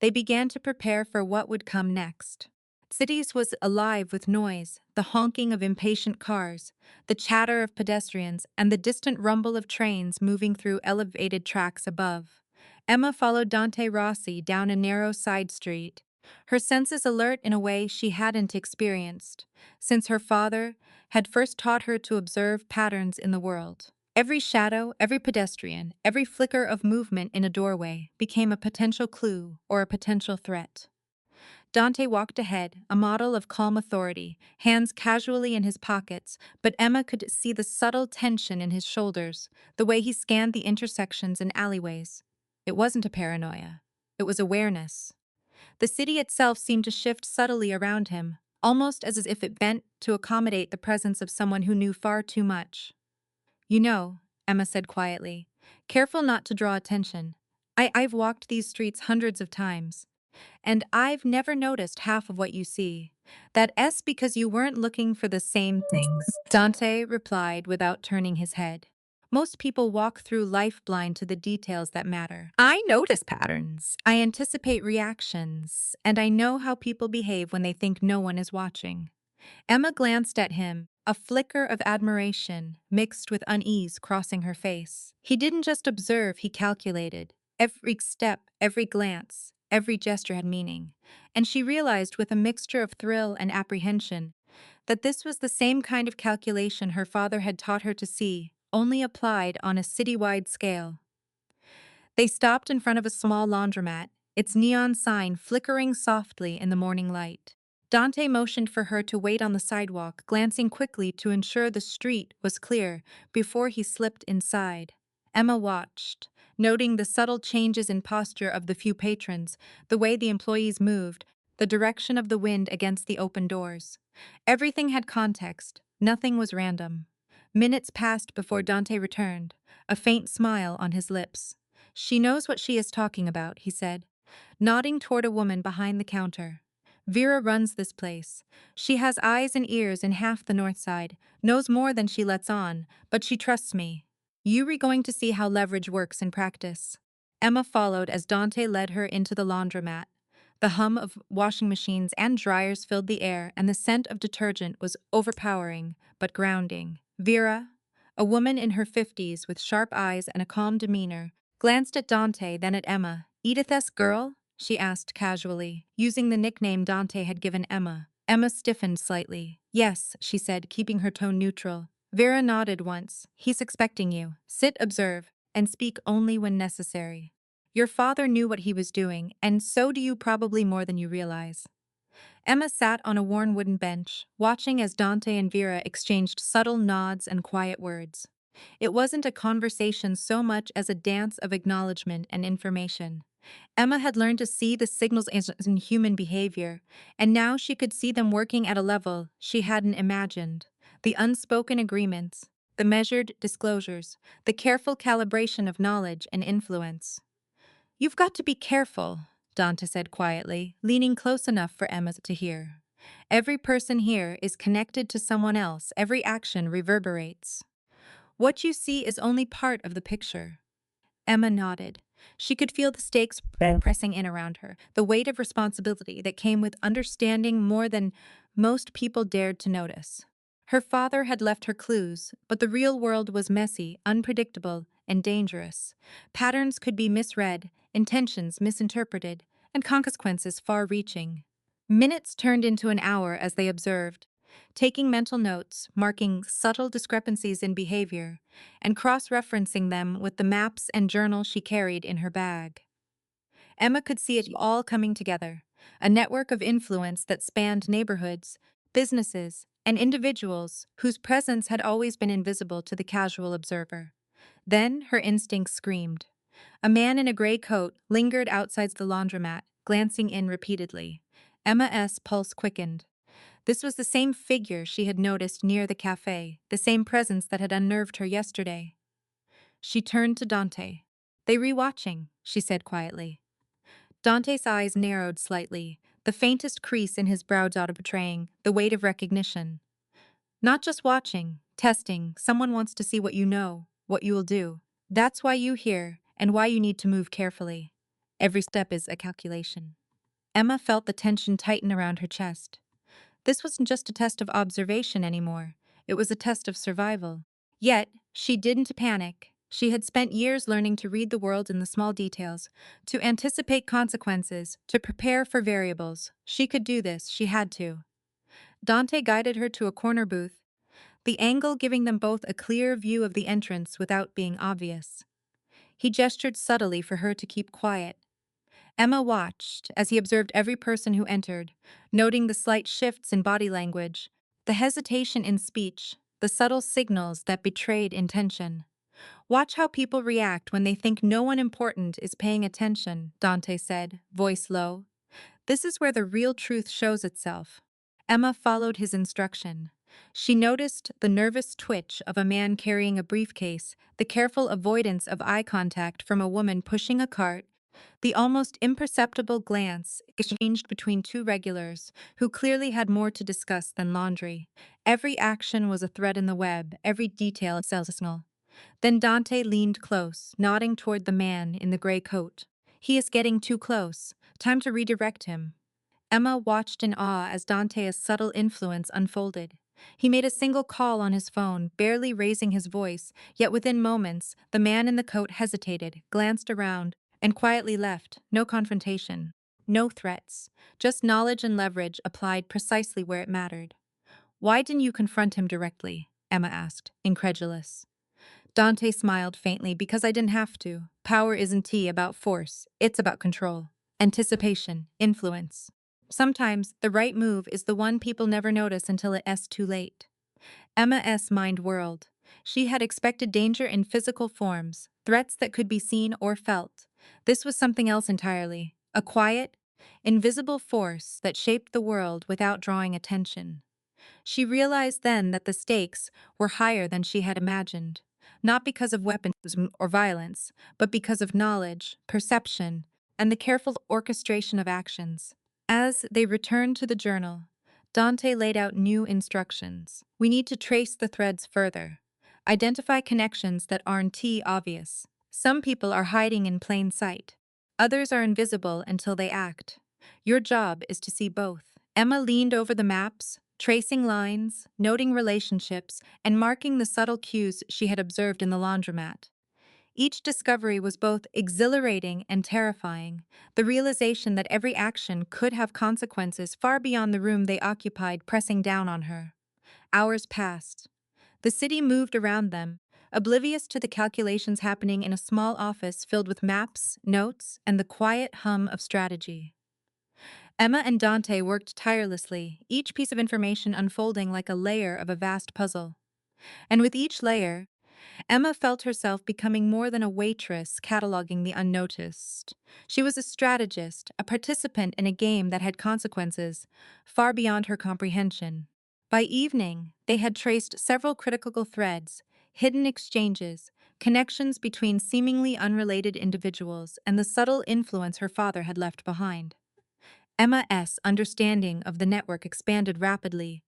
Speaker 2: they began to prepare for what would come next. Cities was alive with noise, the honking of impatient cars, the chatter of pedestrians, and the distant rumble of trains moving through elevated tracks above. Emma followed Dante Rossi down a narrow side street, her senses alert in a way she hadn't experienced since her father had first taught her to observe patterns in the world. Every shadow, every pedestrian, every flicker of movement in a doorway became a potential clue or a potential threat. Dante walked ahead, a model of calm authority, hands casually in his pockets, but Emma could see the subtle tension in his shoulders, the way he scanned the intersections and alleyways. It wasn't a paranoia. It was awareness. The city itself seemed to shift subtly around him, almost as if it bent to accommodate the presence of someone who knew far too much. "You know," Emma said quietly, careful not to draw attention, I've walked these streets hundreds of times, and I've never noticed half of what you see. That's because you weren't looking for the same things," Dante replied without turning his head. "Most people walk through life blind to the details that matter. I notice patterns, I anticipate reactions, and I know how people behave when they think no one is watching." Emma glanced at him, a flicker of admiration mixed with unease crossing her face. He didn't just observe, he calculated. Every step, every glance, every gesture had meaning. And she realized with a mixture of thrill and apprehension that this was the same kind of calculation her father had taught her to see, only applied on a citywide scale. They stopped in front of a small laundromat, its neon sign flickering softly in the morning light. Dante motioned for her to wait on the sidewalk, glancing quickly to ensure the street was clear before he slipped inside. Emma watched, noting the subtle changes in posture of the few patrons, the way the employees moved, the direction of the wind against the open doors. Everything had context, nothing was random. Minutes passed before Dante returned, a faint smile on his lips. "She knows what she is talking about," he said, nodding toward a woman behind the counter. "Vera runs this place. She has eyes and ears in half the north side, knows more than she lets on, but she trusts me. You're going to see how leverage works in practice." Emma followed as Dante led her into the laundromat. The hum of washing machines and dryers filled the air, and the scent of detergent was overpowering but grounding. Vera, a woman in her 50s with sharp eyes and a calm demeanor, glanced at Dante, then at Emma. "Edith's girl?" she asked casually, using the nickname Dante had given Emma. Emma stiffened slightly. "Yes," she said, keeping her tone neutral. Vera nodded once. "He's expecting you. Sit, observe, and speak only when necessary. Your father knew what he was doing, and so do you probably more than you realize." Emma sat on a worn wooden bench, watching as Dante and Vera exchanged subtle nods and quiet words. It wasn't a conversation so much as a dance of acknowledgement and information. Emma had learned to see the signals in human behavior, and now she could see them working at a level she hadn't imagined. The unspoken agreements, the measured disclosures, the careful calibration of knowledge and influence. "You've got to be careful," Dante said quietly, leaning close enough for Emma to hear. "Every person here is connected to someone else. Every action reverberates. What you see is only part of the picture." Emma nodded. She could feel the stakes pressing in around her, the weight of responsibility that came with understanding more than most people dared to notice. Her father had left her clues, but the real world was messy, unpredictable, and dangerous. Patterns could be misread, intentions misinterpreted, and consequences far reaching. Minutes turned into an hour as they observed, taking mental notes, marking subtle discrepancies in behavior, and cross-referencing them with the maps and journal she carried in her bag. Emma could see it all coming together, a network of influence that spanned neighborhoods, businesses, and individuals whose presence had always been invisible to the casual observer. Then her instincts screamed. A man in a gray coat lingered outside the laundromat, glancing in repeatedly. Emma's pulse quickened. This was the same figure she had noticed near the cafe, the same presence that had unnerved her yesterday. She turned to Dante. "They rewatching," she said quietly. Dante's eyes narrowed slightly, the faintest crease in his brow dot betraying the weight of recognition. "Not just watching, testing. Someone wants to see what you know, what you will do. That's why you here, and why you need to move carefully. Every step is a calculation." Emma felt the tension tighten around her chest. This wasn't just a test of observation anymore. It was a test of survival. Yet, she didn't panic. She had spent years learning to read the world in the small details, to anticipate consequences, to prepare for variables. She could do this, she had to. Dante guided her to a corner booth, the angle giving them both a clear view of the entrance without being obvious. He gestured subtly for her to keep quiet. Emma watched as he observed every person who entered, noting the slight shifts in body language, the hesitation in speech, the subtle signals that betrayed intention. "Watch how people react when they think no one important is paying attention," Dante said, voice low. "This is where the real truth shows itself." Emma followed his instruction. She noticed the nervous twitch of a man carrying a briefcase, the careful avoidance of eye contact from a woman pushing a cart, the almost imperceptible glance exchanged between two regulars who clearly had more to discuss than laundry. Every action was a thread in the web, every detail a signal. Then Dante leaned close, nodding toward the man in the gray coat. "He is getting too close. Time to redirect him." Emma watched in awe as Dante's subtle influence unfolded. He made a single call on his phone, barely raising his voice, yet within moments, the man in the coat hesitated, glanced around, and quietly left. No confrontation, no threats, just knowledge and leverage applied precisely where it mattered. "Why didn't you confront him directly?" Emma asked, incredulous. Dante smiled faintly. "Because I didn't have to. Power isn't about force, it's about control, anticipation, influence. Sometimes the right move is the one people never notice until it's too late." Emma's mind whirled. She had expected danger in physical forms, threats that could be seen or felt. This was something else entirely, a quiet, invisible force that shaped the world without drawing attention. She realized then that the stakes were higher than she had imagined, not because of weapons or violence, but because of knowledge, perception, and the careful orchestration of actions. As they returned to the journal, Dante laid out new instructions. "We need to trace the threads further. Identify connections that aren't obvious. Some people are hiding in plain sight. Others are invisible until they act. Your job is to see both. Emma leaned over the maps, tracing lines, noting relationships, and marking the subtle cues she had observed in the laundromat. Each discovery was both exhilarating and terrifying, the realization that every action could have consequences far beyond the room they occupied pressing down on her. Hours passed. The city moved around them, oblivious to the calculations happening in a small office filled with maps, notes, and the quiet hum of strategy. Emma and Dante worked tirelessly, each piece of information unfolding like a layer of a vast puzzle. And with each layer, Emma felt herself becoming more than a waitress cataloging the unnoticed. She was a strategist, a participant in a game that had consequences far beyond her comprehension. By evening, they had traced several critical threads, hidden exchanges, connections between seemingly unrelated individuals, and the subtle influence her father had left behind. Emma's understanding of the network expanded rapidly,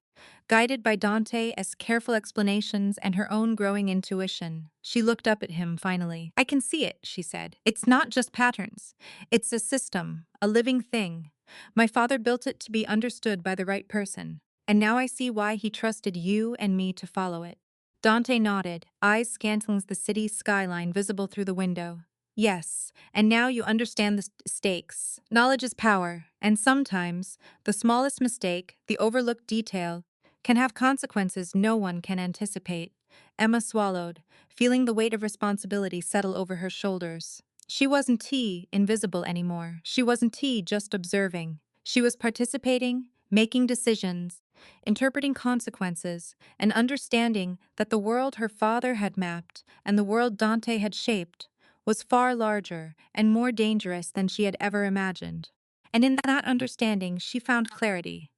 Speaker 2: guided by Dante's careful explanations and her own growing intuition. She looked up at him finally. "I can see it," she said. "It's not just patterns. It's a system, a living thing. My father built it to be understood by the right person, and now I see why he trusted you and me to follow it." Dante nodded, eyes scanting the city skyline visible through the window. "Yes, and now you understand the stakes. Knowledge is power, and sometimes the smallest mistake, the overlooked detail, can have consequences no one can anticipate." Emma swallowed, feeling the weight of responsibility settle over her shoulders. She wasn't invisible anymore. She wasn't just observing. She was participating, making decisions, interpreting consequences, and understanding that the world her father had mapped and the world Dante had shaped was far larger and more dangerous than she had ever imagined. And in that understanding, she found clarity.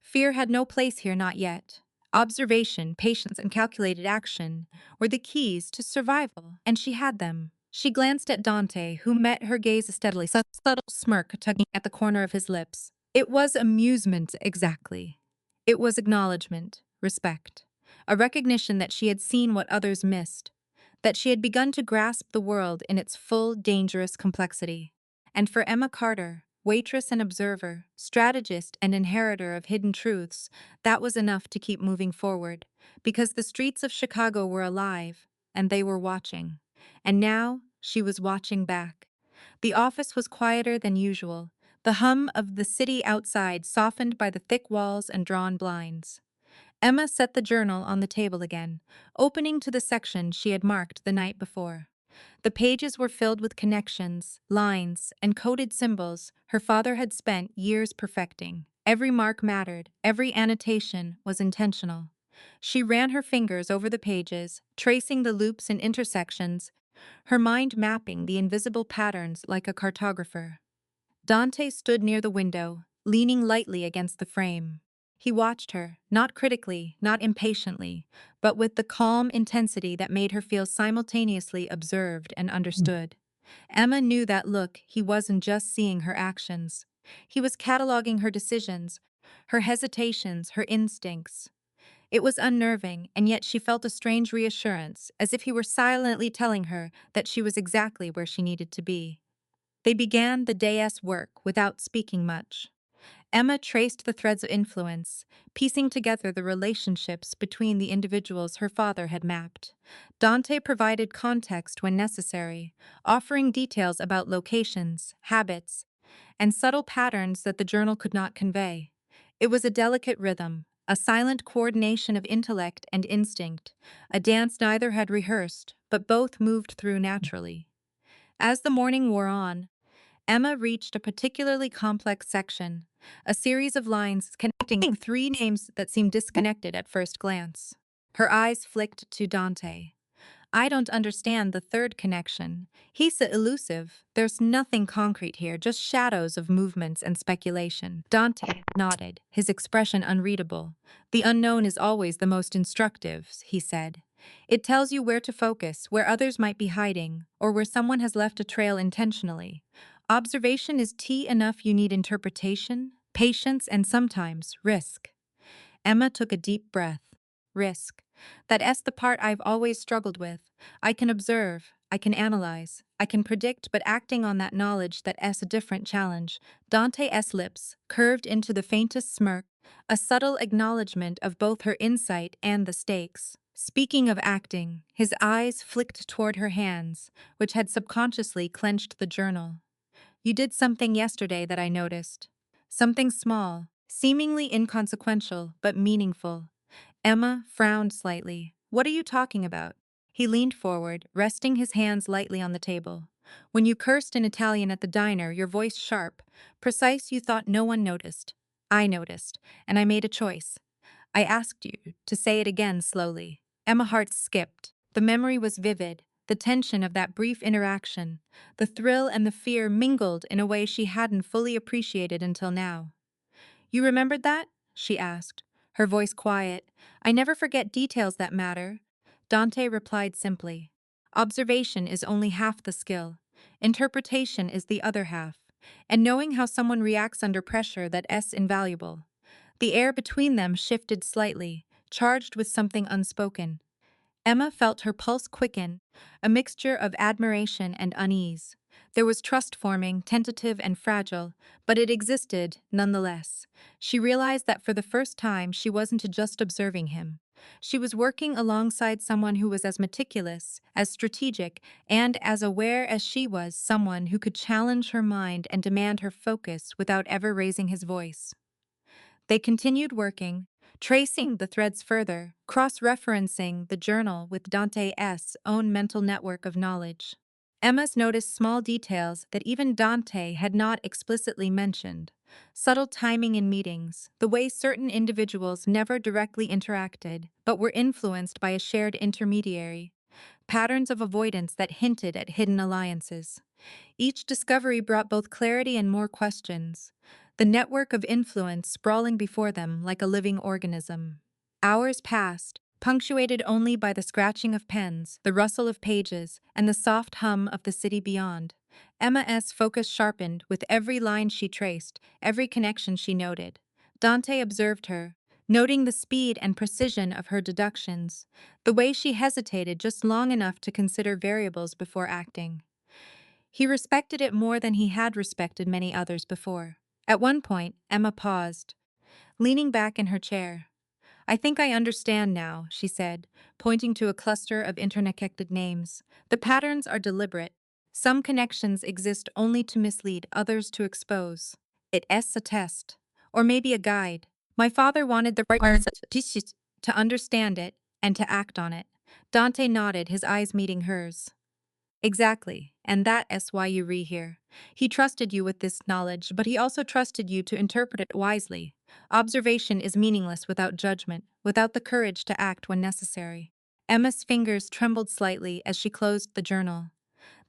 Speaker 2: Fear had no place here, not yet. Observation, patience, and calculated action were the keys to survival, and she had them. She glanced at Dante, who met her gaze steadily, a subtle smirk tugging at the corner of his lips. It was amusement, exactly. It was acknowledgement, respect, a recognition that she had seen what others missed, that she had begun to grasp the world in its full, dangerous complexity. And for Emma Carter, waitress and observer, strategist and inheritor of hidden truths, that was enough to keep moving forward, because the streets of Chicago were alive, and they were watching. And now, she was watching back. The office was quieter than usual, the hum of the city outside softened by the thick walls and drawn blinds. Emma set the journal on the table again, opening to the section she had marked the night before. The pages were filled with connections, lines, and coded symbols her father had spent years perfecting. Every mark mattered, every annotation was intentional. She ran her fingers over the pages, tracing the loops and intersections, her mind mapping the invisible patterns like a cartographer. Dante stood near the window, leaning lightly against the frame. He watched her, not critically, not impatiently, but with the calm intensity that made her feel simultaneously observed and understood. Emma knew that look, he wasn't just seeing her actions. He was cataloging her decisions, her hesitations, her instincts. It was unnerving, and yet she felt a strange reassurance, as if he were silently telling her that she was exactly where she needed to be. They began the day's work without speaking much. Emma traced the threads of influence, piecing together the relationships between the individuals her father had mapped. Dante provided context when necessary, offering details about locations, habits, and subtle patterns that the journal could not convey. It was a delicate rhythm, a silent coordination of intellect and instinct, a dance neither had rehearsed, but both moved through naturally. As the morning wore on, Emma reached a particularly complex section, a series of lines connecting three names that seemed disconnected at first glance. Her eyes flicked to Dante. "I don't understand the third connection. He's so elusive. There's nothing concrete here, just shadows of movements and speculation." Dante nodded, his expression unreadable. "The unknown is always the most instructive," he said. "It tells you where to focus, where others might be hiding, or where someone has left a trail intentionally. Observation is enough, you need interpretation, patience, and sometimes risk." Emma took a deep breath. Risk. That's the part I've always struggled with. I can observe, I can analyze, I can predict, but acting on that knowledge that S a different challenge. Dante's lips curved into the faintest smirk, a subtle acknowledgement of both her insight and the stakes. Speaking of acting, his eyes flicked toward her hands, which had subconsciously clenched the journal. You did something yesterday that I noticed. Something small, seemingly inconsequential, but meaningful. Emma frowned slightly. What are you talking about? He leaned forward, resting his hands lightly on the table. When you cursed in Italian at the diner, your voice sharp, precise, you thought no one noticed. I noticed, and I made a choice. I asked you to say it again slowly. Emma's heart skipped. The memory was vivid, the tension of that brief interaction, the thrill and the fear mingled in a way she hadn't fully appreciated until now. You remembered that? She asked, her voice quiet. I never forget details that matter. Dante replied simply. Observation is only half the skill. Interpretation is the other half. And knowing how someone reacts under pressure that's invaluable. The air between them shifted slightly, charged with something unspoken. Emma felt her pulse quicken, a mixture of admiration and unease. There was trust forming, tentative and fragile, but it existed nonetheless. She realized that for the first time she wasn't just observing him. She was working alongside someone who was as meticulous, as strategic, and as aware as she was, someone who could challenge her mind and demand her focus without ever raising his voice. They continued working, tracing the threads further, cross-referencing the journal with Dante's own mental network of knowledge. Emma's noticed small details that even Dante had not explicitly mentioned. Subtle timing in meetings, the way certain individuals never directly interacted but were influenced by a shared intermediary. Patterns of avoidance that hinted at hidden alliances. Each discovery brought both clarity and more questions, the network of influence sprawling before them like a living organism. Hours passed, punctuated only by the scratching of pens, the rustle of pages, and the soft hum of the city beyond. Emma's focus sharpened with every line she traced, every connection she noted. Dante observed her, noting the speed and precision of her deductions, the way she hesitated just long enough to consider variables before acting. He respected it more than he had respected many others before. At one point, Emma paused, leaning back in her chair. I think I understand now, she said, pointing to a cluster of interconnected names. The patterns are deliberate. Some connections exist only to mislead, others to expose. It's a test. Or maybe a guide. My father wanted the right person to understand it and to act on it. Dante nodded, his eyes meeting hers. Exactly, and that's why you here. He trusted you with this knowledge, but he also trusted you to interpret it wisely. Observation is meaningless without judgment, without the courage to act when necessary. Emma's fingers trembled slightly as she closed the journal.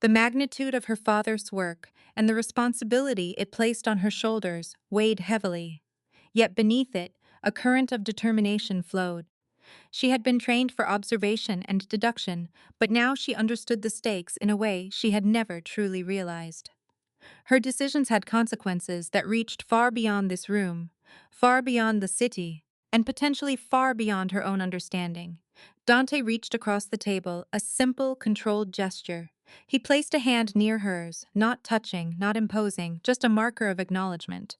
Speaker 2: The magnitude of her father's work and the responsibility it placed on her shoulders weighed heavily. Yet beneath it, a current of determination flowed. She had been trained for observation and deduction, but now she understood the stakes in a way she had never truly realized. Her decisions had consequences that reached far beyond this room, far beyond the city, and potentially far beyond her own understanding. Dante reached across the table, a simple, controlled gesture. He placed a hand near hers, not touching, not imposing, just a marker of acknowledgement.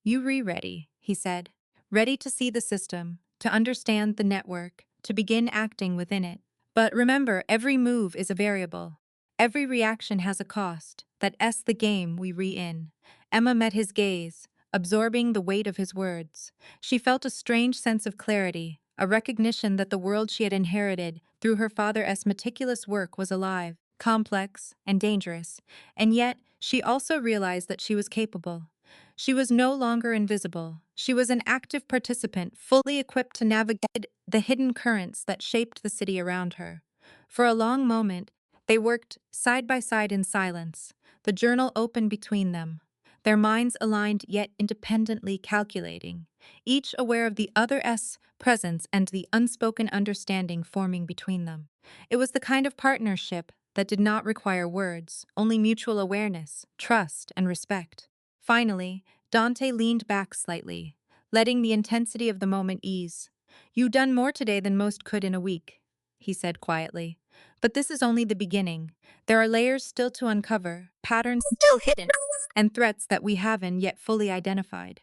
Speaker 2: You ready, he said. Ready to see the system, to understand the network, to begin acting within it. But remember, every move is a variable. Every reaction has a cost. That's the game we in. Emma met his gaze, absorbing the weight of his words. She felt a strange sense of clarity, a recognition that the world she had inherited through her father's meticulous work was alive, complex, and dangerous. And yet, she also realized that she was capable. She was no longer invisible. She was an active participant, fully equipped to navigate the hidden currents that shaped the city around her. For a long moment, they worked side by side in silence, the journal open between them, their minds aligned yet independently calculating, each aware of the other's presence and the unspoken understanding forming between them. It was the kind of partnership that did not require words, only mutual awareness, trust, and respect. Finally, Dante leaned back slightly, letting the intensity of the moment ease. "You've done more today than most could in a week," he said quietly. But this is only the beginning. There are layers still to uncover, patterns still hidden, and threats that we haven't yet fully identified.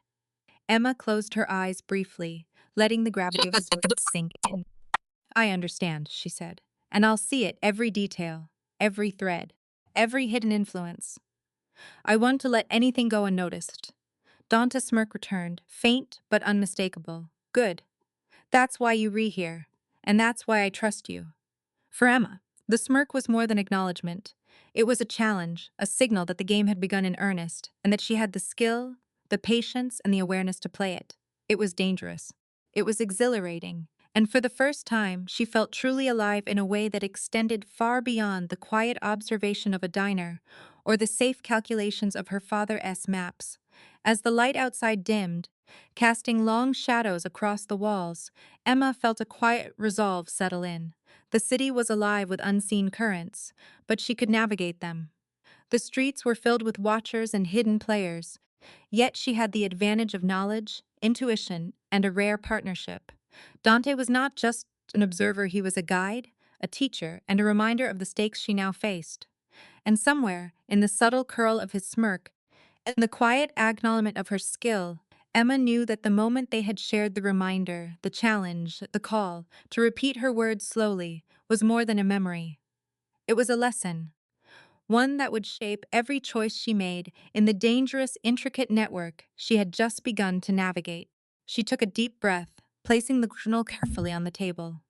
Speaker 2: Emma closed her eyes briefly, letting the gravity of his words sink in. I understand, she said, and I'll see it every detail, every thread, every hidden influence. I want to let anything go unnoticed. Dante's smirk returned, faint but unmistakable. Good. That's why you here, and that's why I trust you. For Emma, the smirk was more than acknowledgement. It was a challenge, a signal that the game had begun in earnest, and that she had the skill, the patience, and the awareness to play it. It was dangerous. It was exhilarating. And for the first time, she felt truly alive in a way that extended far beyond the quiet observation of a diner or the safe calculations of her father's maps. As the light outside dimmed, casting long shadows across the walls, Emma felt a quiet resolve settle in. The city was alive with unseen currents, but she could navigate them. The streets were filled with watchers and hidden players, yet she had the advantage of knowledge, intuition, and a rare partnership. Dante was not just an observer, he was a guide, a teacher, and a reminder of the stakes she now faced. And somewhere, in the subtle curl of his smirk, and the quiet acknowledgement of her skill, Emma knew that the moment they had shared the reminder, the challenge, the call, to repeat her words slowly, was more than a memory. It was a lesson, one that would shape every choice she made in the dangerous, intricate network she had just begun to navigate. She took a deep breath, placing the journal carefully on the table.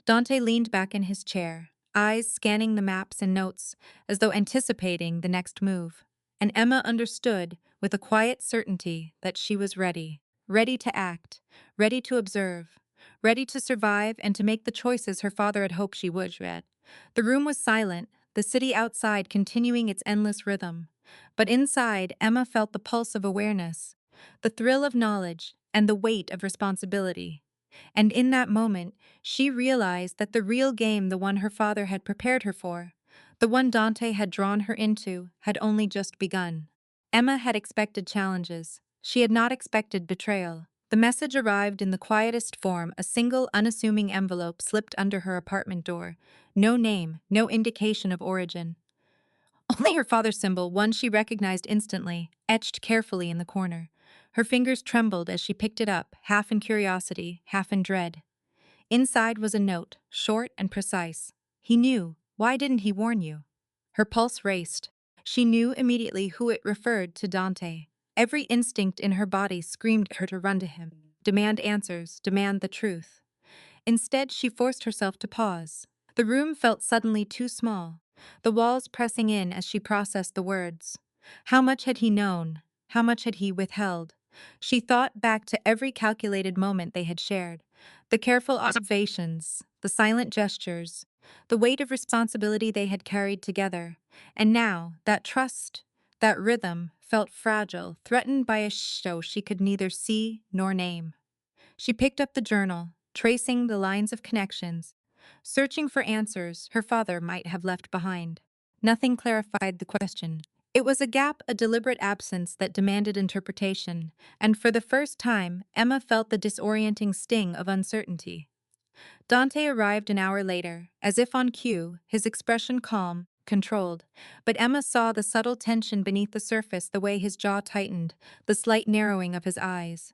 Speaker 2: Dante leaned back in his chair, eyes scanning the maps and notes as though anticipating the next move. And Emma understood with a quiet certainty that she was ready, ready to act, ready to observe, ready to survive and to make the choices her father had hoped she would. The room was silent, the city outside continuing its endless rhythm. But inside, Emma felt the pulse of awareness, the thrill of knowledge, and the weight of responsibility. And in that moment, she realized that the real game, the one her father had prepared her for, the one Dante had drawn her into, had only just begun. Emma had expected challenges. She had not expected betrayal. The message arrived in the quietest form, a single unassuming envelope slipped under her apartment door. No name, no indication of origin. Only her father's symbol, one she recognized instantly, etched carefully in the corner. Her fingers trembled as she picked it up, half in curiosity, half in dread. Inside was a note, short and precise. He knew. Why didn't he warn you? Her pulse raced. She knew immediately who it referred to: Dante. Every instinct in her body screamed at her to run to him, demand answers, demand the truth. Instead, she forced herself to pause. The room felt suddenly too small, the walls pressing in as she processed the words. How much had he known? How much had he withheld? She thought back to every calculated moment they had shared, the careful observations, the silent gestures, the weight of responsibility they had carried together. And now, that trust, that rhythm, felt fragile, threatened by a shadow she could neither see nor name. She picked up the journal, tracing the lines of connections, searching for answers her father might have left behind. Nothing clarified the question. It was a gap, a deliberate absence that demanded interpretation, and for the first time, Emma felt the disorienting sting of uncertainty. Dante arrived an hour later, as if on cue, his expression calm, controlled, but Emma saw the subtle tension beneath the surface, the way his jaw tightened, the slight narrowing of his eyes.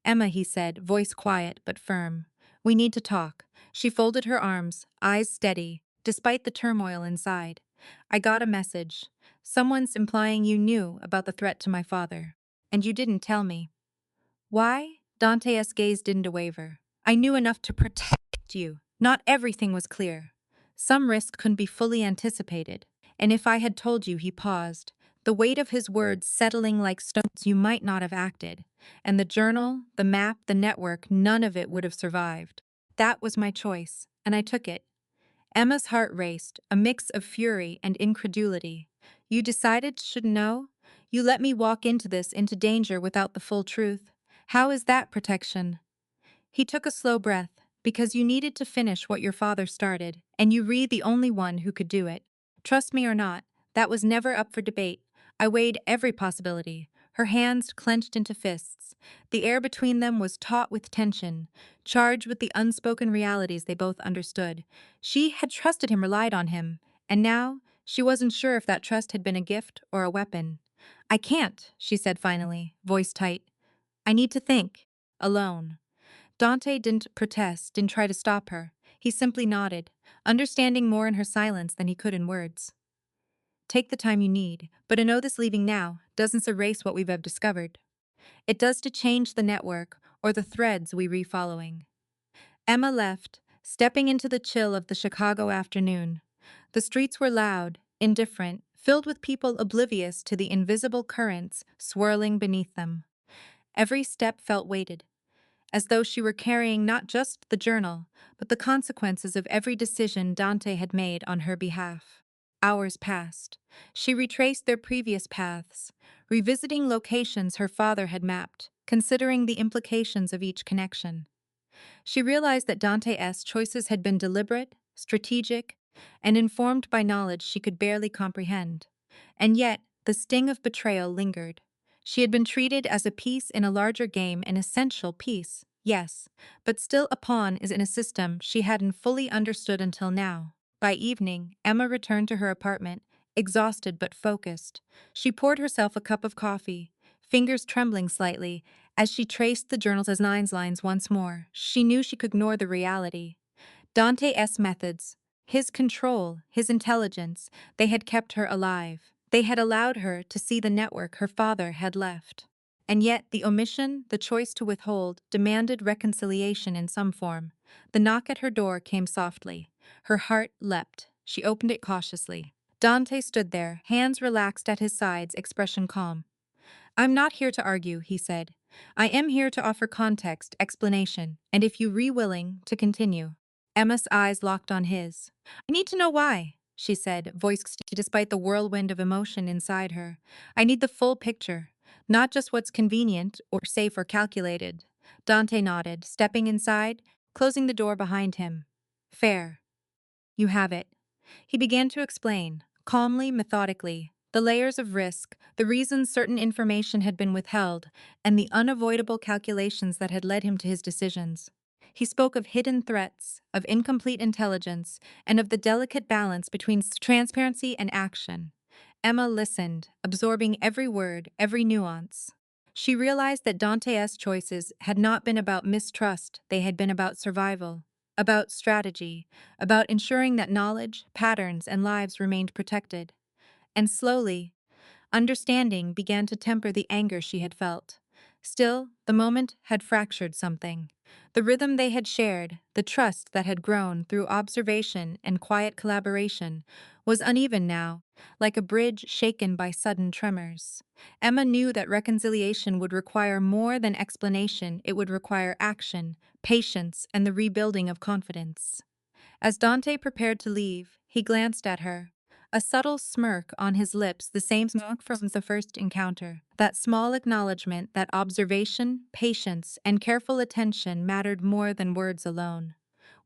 Speaker 2: Emma, he said, voice quiet but firm. We need to talk. She folded her arms, eyes steady, despite the turmoil inside. I got a message. Someone's implying you knew about the threat to my father. And you didn't tell me. Why? Dante's gaze didn't waver. I knew enough to protect you. Not everything was clear. Some risk couldn't be fully anticipated. And if I had told you, he paused, the weight of his words settling like stones, you might not have acted. And the journal, the map, the network, none of it would have survived. That was my choice, and I took it. Emma's heart raced, a mix of fury and incredulity. You decided should know? You let me walk into danger without the full truth. How is that protection? He took a slow breath. Because you needed to finish what your father started, and you were the only one who could do it. Trust me or not, that was never up for debate. I weighed every possibility. her hands clenched into fists. The air between them was taut with tension, charged with the unspoken realities they both understood. She had trusted him, relied on him, and now she wasn't sure if that trust had been a gift or a weapon. "I can't," she said finally, voice tight. "I need to think. Alone." Dante didn't protest, didn't try to stop her. He simply nodded, understanding more in her silence than he could in words. "Take the time you need, but I know this leaving now doesn't erase what we've discovered. It does to change the network or the threads we re-following." Emma left, stepping into the chill of the Chicago afternoon. The streets were loud, indifferent, filled with people oblivious to the invisible currents swirling beneath them. Every step felt weighted, as though she were carrying not just the journal, but the consequences of every decision Dante had made on her behalf. Hours passed. She retraced their previous paths, revisiting locations her father had mapped, considering the implications of each connection. She realized that Dante's choices had been deliberate, strategic, and informed by knowledge she could barely comprehend. And yet, the sting of betrayal lingered. She had been treated as a piece in a larger game, an essential piece, yes, but still a pawn is in a system she hadn't fully understood until now. By evening, Emma returned to her apartment, exhausted but focused. She poured herself a cup of coffee, fingers trembling slightly, as she traced the journal's as nines lines once more. She knew she could ignore the reality. Dante's methods, his control, his intelligence, they had kept her alive. They had allowed her to see the network her father had left. And yet the omission, the choice to withhold, demanded reconciliation in some form. The knock at her door came softly. Her heart leapt. She opened it cautiously. Dante stood there, hands relaxed at his sides, expression calm. "I'm not here to argue," he said. "I am here to offer context, explanation, and if you willing to continue." Emma's eyes locked on his. "I need to know why," she said, voice steady despite the whirlwind of emotion inside her. "I need the full picture, not just what's convenient or safe or calculated." Dante nodded, stepping inside, closing the door behind him. "Fair. You have it." He began to explain, calmly, methodically, the layers of risk, the reasons certain information had been withheld, and the unavoidable calculations that had led him to his decisions. He spoke of hidden threats, of incomplete intelligence, and of the delicate balance between transparency and action. Emma listened, absorbing every word, every nuance. She realized that Dante's choices had not been about mistrust, they had been about survival, about strategy, about ensuring that knowledge, patterns, and lives remained protected. And slowly, understanding began to temper the anger she had felt. Still, the moment had fractured something. The rhythm they had shared, the trust that had grown through observation and quiet collaboration, was uneven now, like a bridge shaken by sudden tremors. Emma knew that reconciliation would require more than explanation, it would require action, patience, and the rebuilding of confidence. As Dante prepared to leave, he glanced at her, a subtle smirk on his lips, the same smirk from the first encounter. That small acknowledgement that observation, patience, and careful attention mattered more than words alone.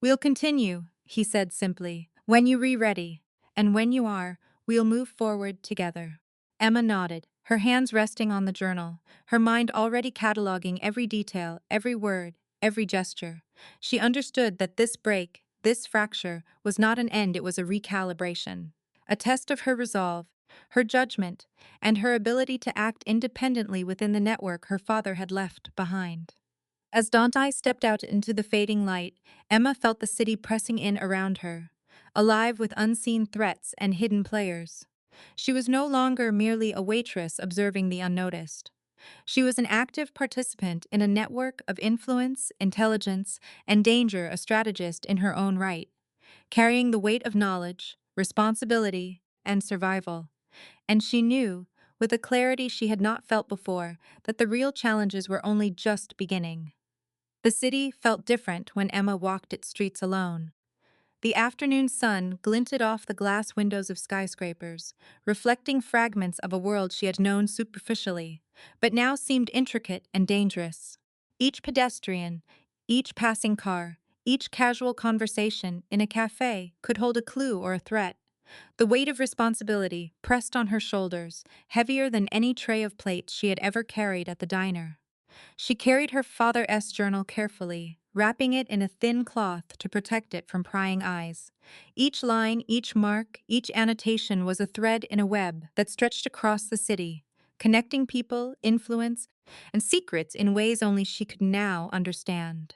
Speaker 2: "We'll continue," he said simply, "when you ready. And when you are, we'll move forward together." Emma nodded, her hands resting on the journal, her mind already cataloging every detail, every word, every gesture. She understood that this break, this fracture, was not an end, it was a recalibration. A test of her resolve, her judgment, and her ability to act independently within the network her father had left behind. As Dante stepped out into the fading light, Emma felt the city pressing in around her, alive with unseen threats and hidden players. She was no longer merely a waitress observing the unnoticed. She was an active participant in a network of influence, intelligence, and danger, a strategist in her own right, carrying the weight of knowledge, responsibility, and survival. And she knew, with a clarity she had not felt before, that the real challenges were only just beginning. The city felt different when Emma walked its streets alone. The afternoon sun glinted off the glass windows of skyscrapers, reflecting fragments of a world she had known superficially, but now seemed intricate and dangerous. Each pedestrian, each passing car, each casual conversation in a cafe could hold a clue or a threat. The weight of responsibility pressed on her shoulders, heavier than any tray of plates she had ever carried at the diner. She carried her father's journal carefully, wrapping it in a thin cloth to protect it from prying eyes. Each line, each mark, each annotation was a thread in a web that stretched across the city, connecting people, influence, and secrets in ways only she could now understand.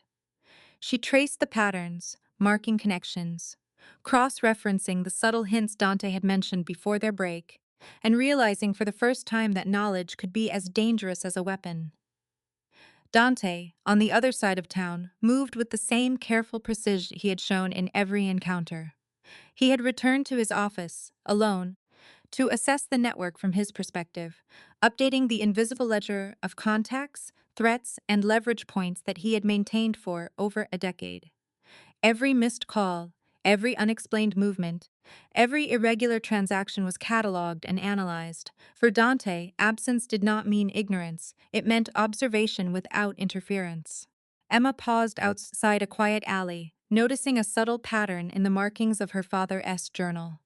Speaker 2: She traced the patterns, marking connections, cross-referencing the subtle hints Dante had mentioned before their break, and realizing for the first time that knowledge could be as dangerous as a weapon. Dante, on the other side of town, moved with the same careful precision he had shown in every encounter. He had returned to his office, alone, to assess the network from his perspective, updating the invisible ledger of contacts, threats, and leverage points that he had maintained for over a decade. Every missed call, every unexplained movement, every irregular transaction was cataloged and analyzed. For Dante, absence did not mean ignorance, it meant observation without interference. Emma paused outside a quiet alley, noticing a subtle pattern in the markings of her father's journal.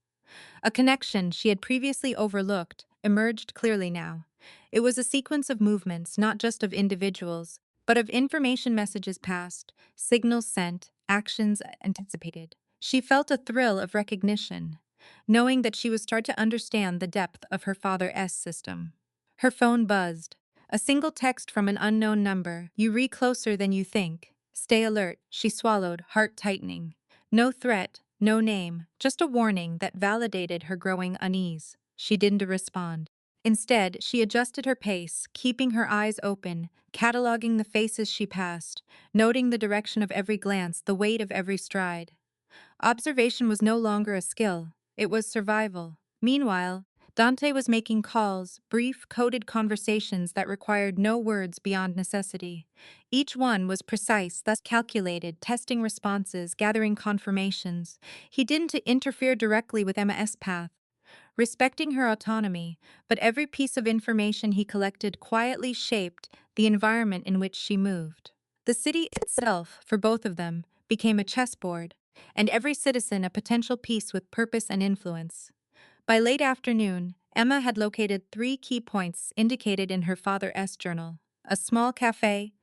Speaker 2: A connection she had previously overlooked emerged clearly now. It was a sequence of movements, not just of individuals, but of information messages passed, signals sent, actions anticipated. She felt a thrill of recognition, knowing that she was starting to understand the depth of her father's system. Her phone buzzed. A single text from an unknown number. You read closer than you think. Stay alert, she swallowed, heart tightening. No threat, no name, just a warning that validated her growing unease. She didn't respond. Instead, she adjusted her pace, keeping her eyes open, cataloging the faces she passed, noting the direction of every glance, the weight of every stride. Observation was no longer a skill, it was survival. Meanwhile, Dante was making calls, brief, coded conversations that required no words beyond necessity. Each one was precise, thus calculated, testing responses, gathering confirmations. He didn't interfere directly with Emma's path, respecting her autonomy, but every piece of information he collected quietly shaped the environment in which she moved. The city itself, for both of them, became a chessboard, and every citizen a potential piece with purpose and influence. By late afternoon, Emma had located 3 key points indicated in her father's journal: a small cafe,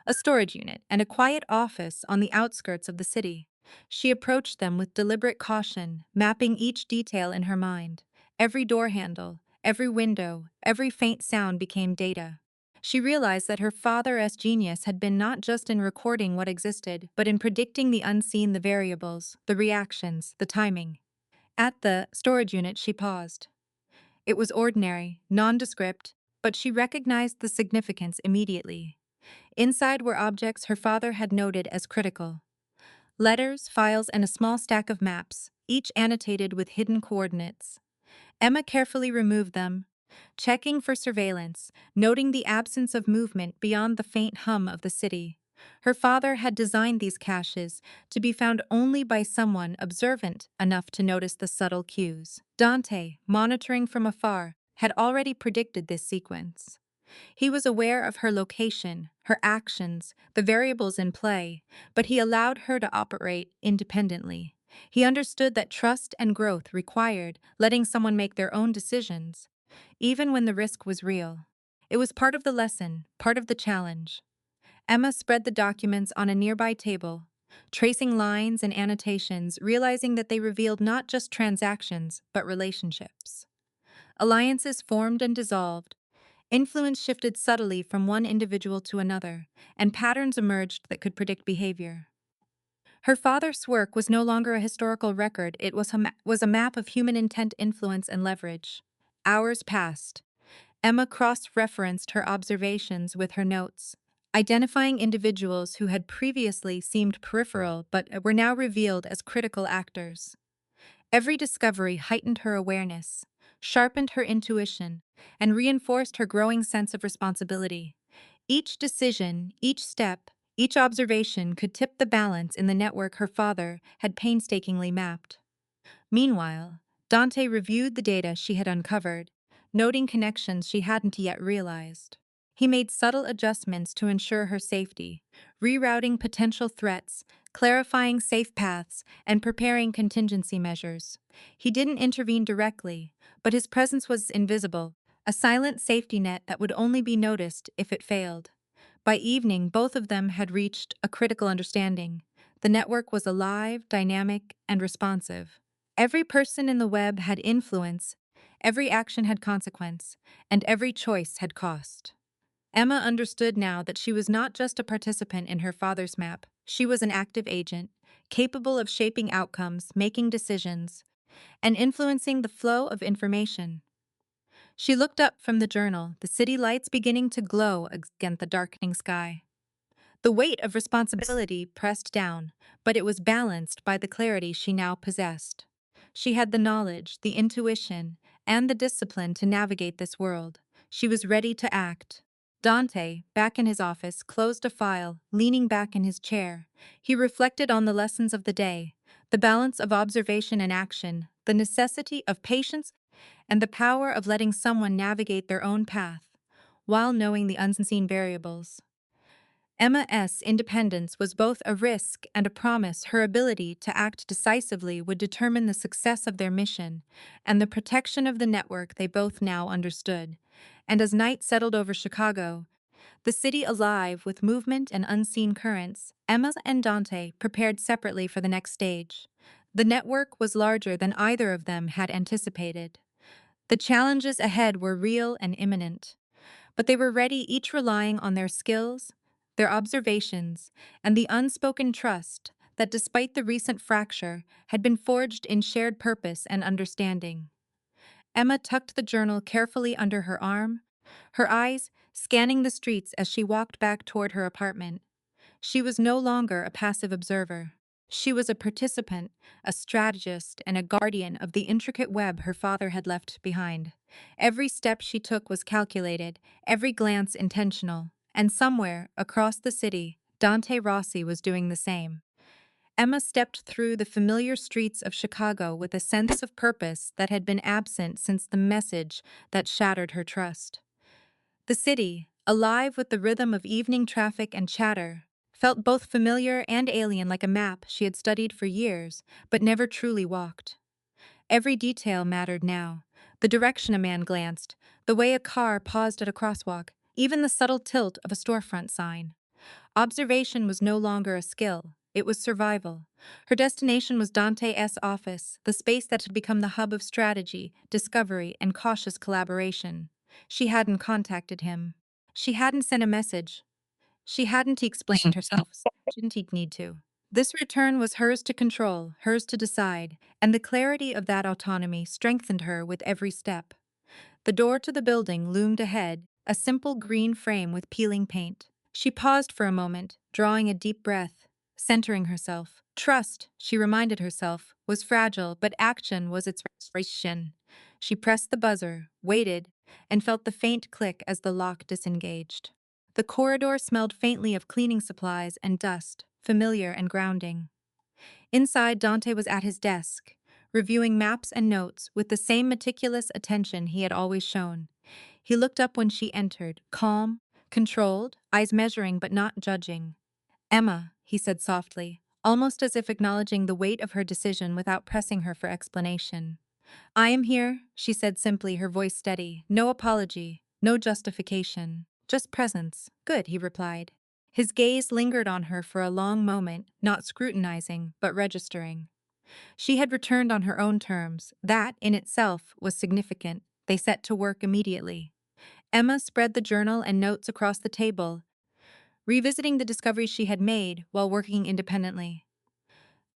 Speaker 2: a storage unit, and a quiet office on the outskirts of the city. She approached them with deliberate caution, mapping each detail in her mind. Every door handle, every window, every faint sound became data. She realized that her father's genius had been not just in recording what existed, but in predicting the unseen, the variables, the reactions, the timing. At the storage unit, she paused. It was ordinary, nondescript, but she recognized the significance immediately. Inside were objects her father had noted as critical: letters, files, and a small stack of maps, each annotated with hidden coordinates. Emma carefully removed them, checking for surveillance, noting the absence of movement beyond the faint hum of the city. Her father had designed these caches to be found only by someone observant enough to notice the subtle cues. Dante, monitoring from afar, had already predicted this sequence. He was aware of her location, her actions, the variables in play, but he allowed her to operate independently. He understood that trust and growth required letting someone make their own decisions, even when the risk was real. It was part of the lesson, part of the challenge. Emma spread the documents on a nearby table, tracing lines and annotations, realizing that they revealed not just transactions, but relationships. Alliances formed and dissolved, influence shifted subtly from one individual to another, and patterns emerged that could predict behavior. Her father's work was no longer a historical record, it was a map of human intent, influence, and leverage. Hours passed. Emma cross-referenced her observations with her notes, identifying individuals who had previously seemed peripheral but were now revealed as critical actors. Every discovery heightened her awareness, sharpened her intuition, and reinforced her growing sense of responsibility. Each decision, each step, each observation could tip the balance in the network her father had painstakingly mapped. Meanwhile, Dante reviewed the data she had uncovered, noting connections she hadn't yet realized. He made subtle adjustments to ensure her safety, rerouting potential threats, clarifying safe paths and preparing contingency measures. He didn't intervene directly, but his presence was invisible, a silent safety net that would only be noticed if it failed. By evening, both of them had reached a critical understanding. The network was alive, dynamic, and responsive. Every person in the web had influence, every action had consequence, and every choice had cost. Emma understood now that she was not just a participant in her father's map, she was an active agent, capable of shaping outcomes, making decisions, and influencing the flow of information. She looked up from the journal, the city lights beginning to glow against the darkening sky. The weight of responsibility pressed down, but it was balanced by the clarity she now possessed. She had the knowledge, the intuition, and the discipline to navigate this world. She was ready to act. Dante, back in his office, closed a file, leaning back in his chair. He reflected on the lessons of the day, the balance of observation and action, the necessity of patience, and the power of letting someone navigate their own path, while knowing the unseen variables. Emma's independence was both a risk and a promise. Her ability to act decisively would determine the success of their mission and the protection of the network they both now understood. And as night settled over Chicago, the city alive with movement and unseen currents, Emma and Dante prepared separately for the next stage. The network was larger than either of them had anticipated. The challenges ahead were real and imminent. But they were ready, each relying on their skills, their observations, and the unspoken trust that, despite the recent fracture, had been forged in shared purpose and understanding. Emma tucked the journal carefully under her arm, her eyes scanning the streets as she walked back toward her apartment. She was no longer a passive observer. She was a participant, a strategist, and a guardian of the intricate web her father had left behind. Every step she took was calculated, every glance intentional, and somewhere, across the city, Dante Rossi was doing the same. Emma stepped through the familiar streets of Chicago with a sense of purpose that had been absent since the message that shattered her trust. The city, alive with the rhythm of evening traffic and chatter, felt both familiar and alien, like a map she had studied for years but never truly walked. Every detail mattered now. The direction a man glanced, the way a car paused at a crosswalk, even the subtle tilt of a storefront sign. Observation was no longer a skill, it was survival. Her destination was Dante's office, the space that had become the hub of strategy, discovery, and cautious collaboration. She hadn't contacted him. She hadn't sent a message. She hadn't explained herself. Didn't need to. This return was hers to control, hers to decide, and the clarity of that autonomy strengthened her with every step. The door to the building loomed ahead, a simple green frame with peeling paint. She paused for a moment, drawing a deep breath, centering herself. Trust, she reminded herself, was fragile, but action was its restoration. She pressed the buzzer, waited, and felt the faint click as the lock disengaged. The corridor smelled faintly of cleaning supplies and dust, familiar and grounding. Inside, Dante was at his desk, reviewing maps and notes with the same meticulous attention he had always shown. He looked up when she entered, calm, controlled, eyes measuring but not judging. "Emma," he said softly, almost as if acknowledging the weight of her decision without pressing her for explanation. "I am here," she said simply, her voice steady. "No apology, no justification, just presence." "Good," he replied. His gaze lingered on her for a long moment, not scrutinizing, but registering. She had returned on her own terms. That, in itself, was significant. They set to work immediately. Emma spread the journal and notes across the table, revisiting the discoveries she had made while working independently.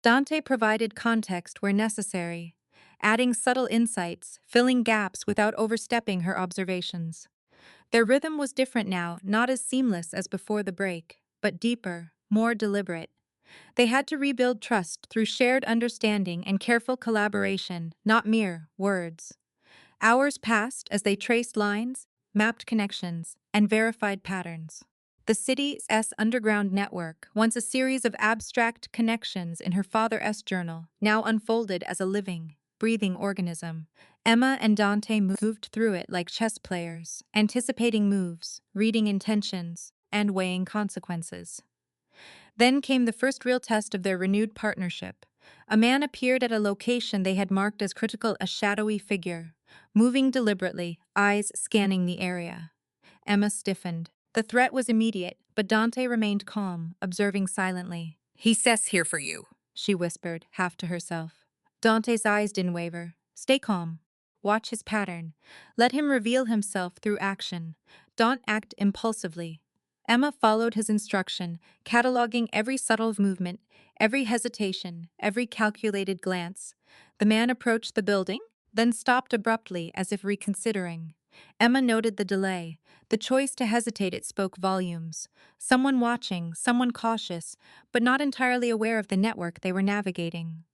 Speaker 2: Dante provided context where necessary, adding subtle insights, filling gaps without overstepping her observations. Their rhythm was different now, not as seamless as before the break, but deeper, more deliberate. They had to rebuild trust through shared understanding and careful collaboration, not mere words. Hours passed as they traced lines, mapped connections, and verified patterns. The city's underground network, once a series of abstract connections in her father's journal, now unfolded as a living, breathing organism. Emma and Dante moved through it like chess players, anticipating moves, reading intentions, and weighing consequences. Then came the first real test of their renewed partnership. A man appeared at a location they had marked as critical, a shadowy figure, moving deliberately, eyes scanning the area. Emma stiffened. The threat was immediate, but Dante remained calm, observing silently. "He says here for you," she whispered, half to herself. Dante's eyes didn't waver. "Stay calm. Watch his pattern. Let him reveal himself through action. Don't act impulsively." Emma followed his instruction, cataloging every subtle movement, every hesitation, every calculated glance. The man approached the building, then stopped abruptly as if reconsidering. Emma noted the delay. The choice to hesitate, it spoke volumes. Someone watching, someone cautious, but not entirely aware of the network they were navigating.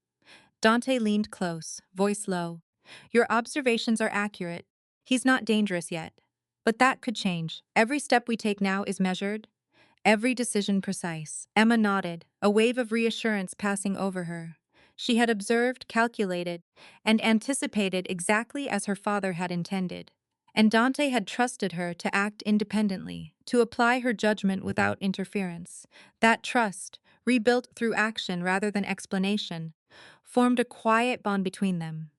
Speaker 2: Dante leaned close, voice low. "Your observations are accurate. He's not dangerous yet. But that could change. Every step we take now is measured, every decision precise." Emma nodded, a wave of reassurance passing over her. She had observed, calculated, and anticipated exactly as her father had intended. And Dante had trusted her to act independently, to apply her judgment without interference. That trust, rebuilt through action rather than explanation, formed a quiet bond between them.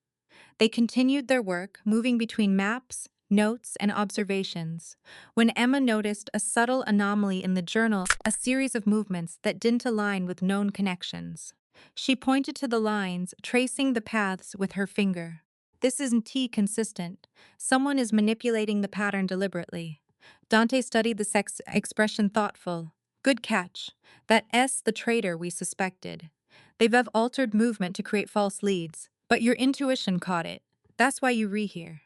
Speaker 2: They continued their work, moving between maps, notes, and observations, when Emma noticed a subtle anomaly in the journal, a series of movements that didn't align with known connections. She pointed to the lines, tracing the paths with her finger. "This isn't consistent. Someone is manipulating the pattern deliberately." Dante studied the expression thoughtful. "Good catch. That S, the traitor we suspected. They've altered movement to create false leads, but your intuition caught it. That's why you rehear."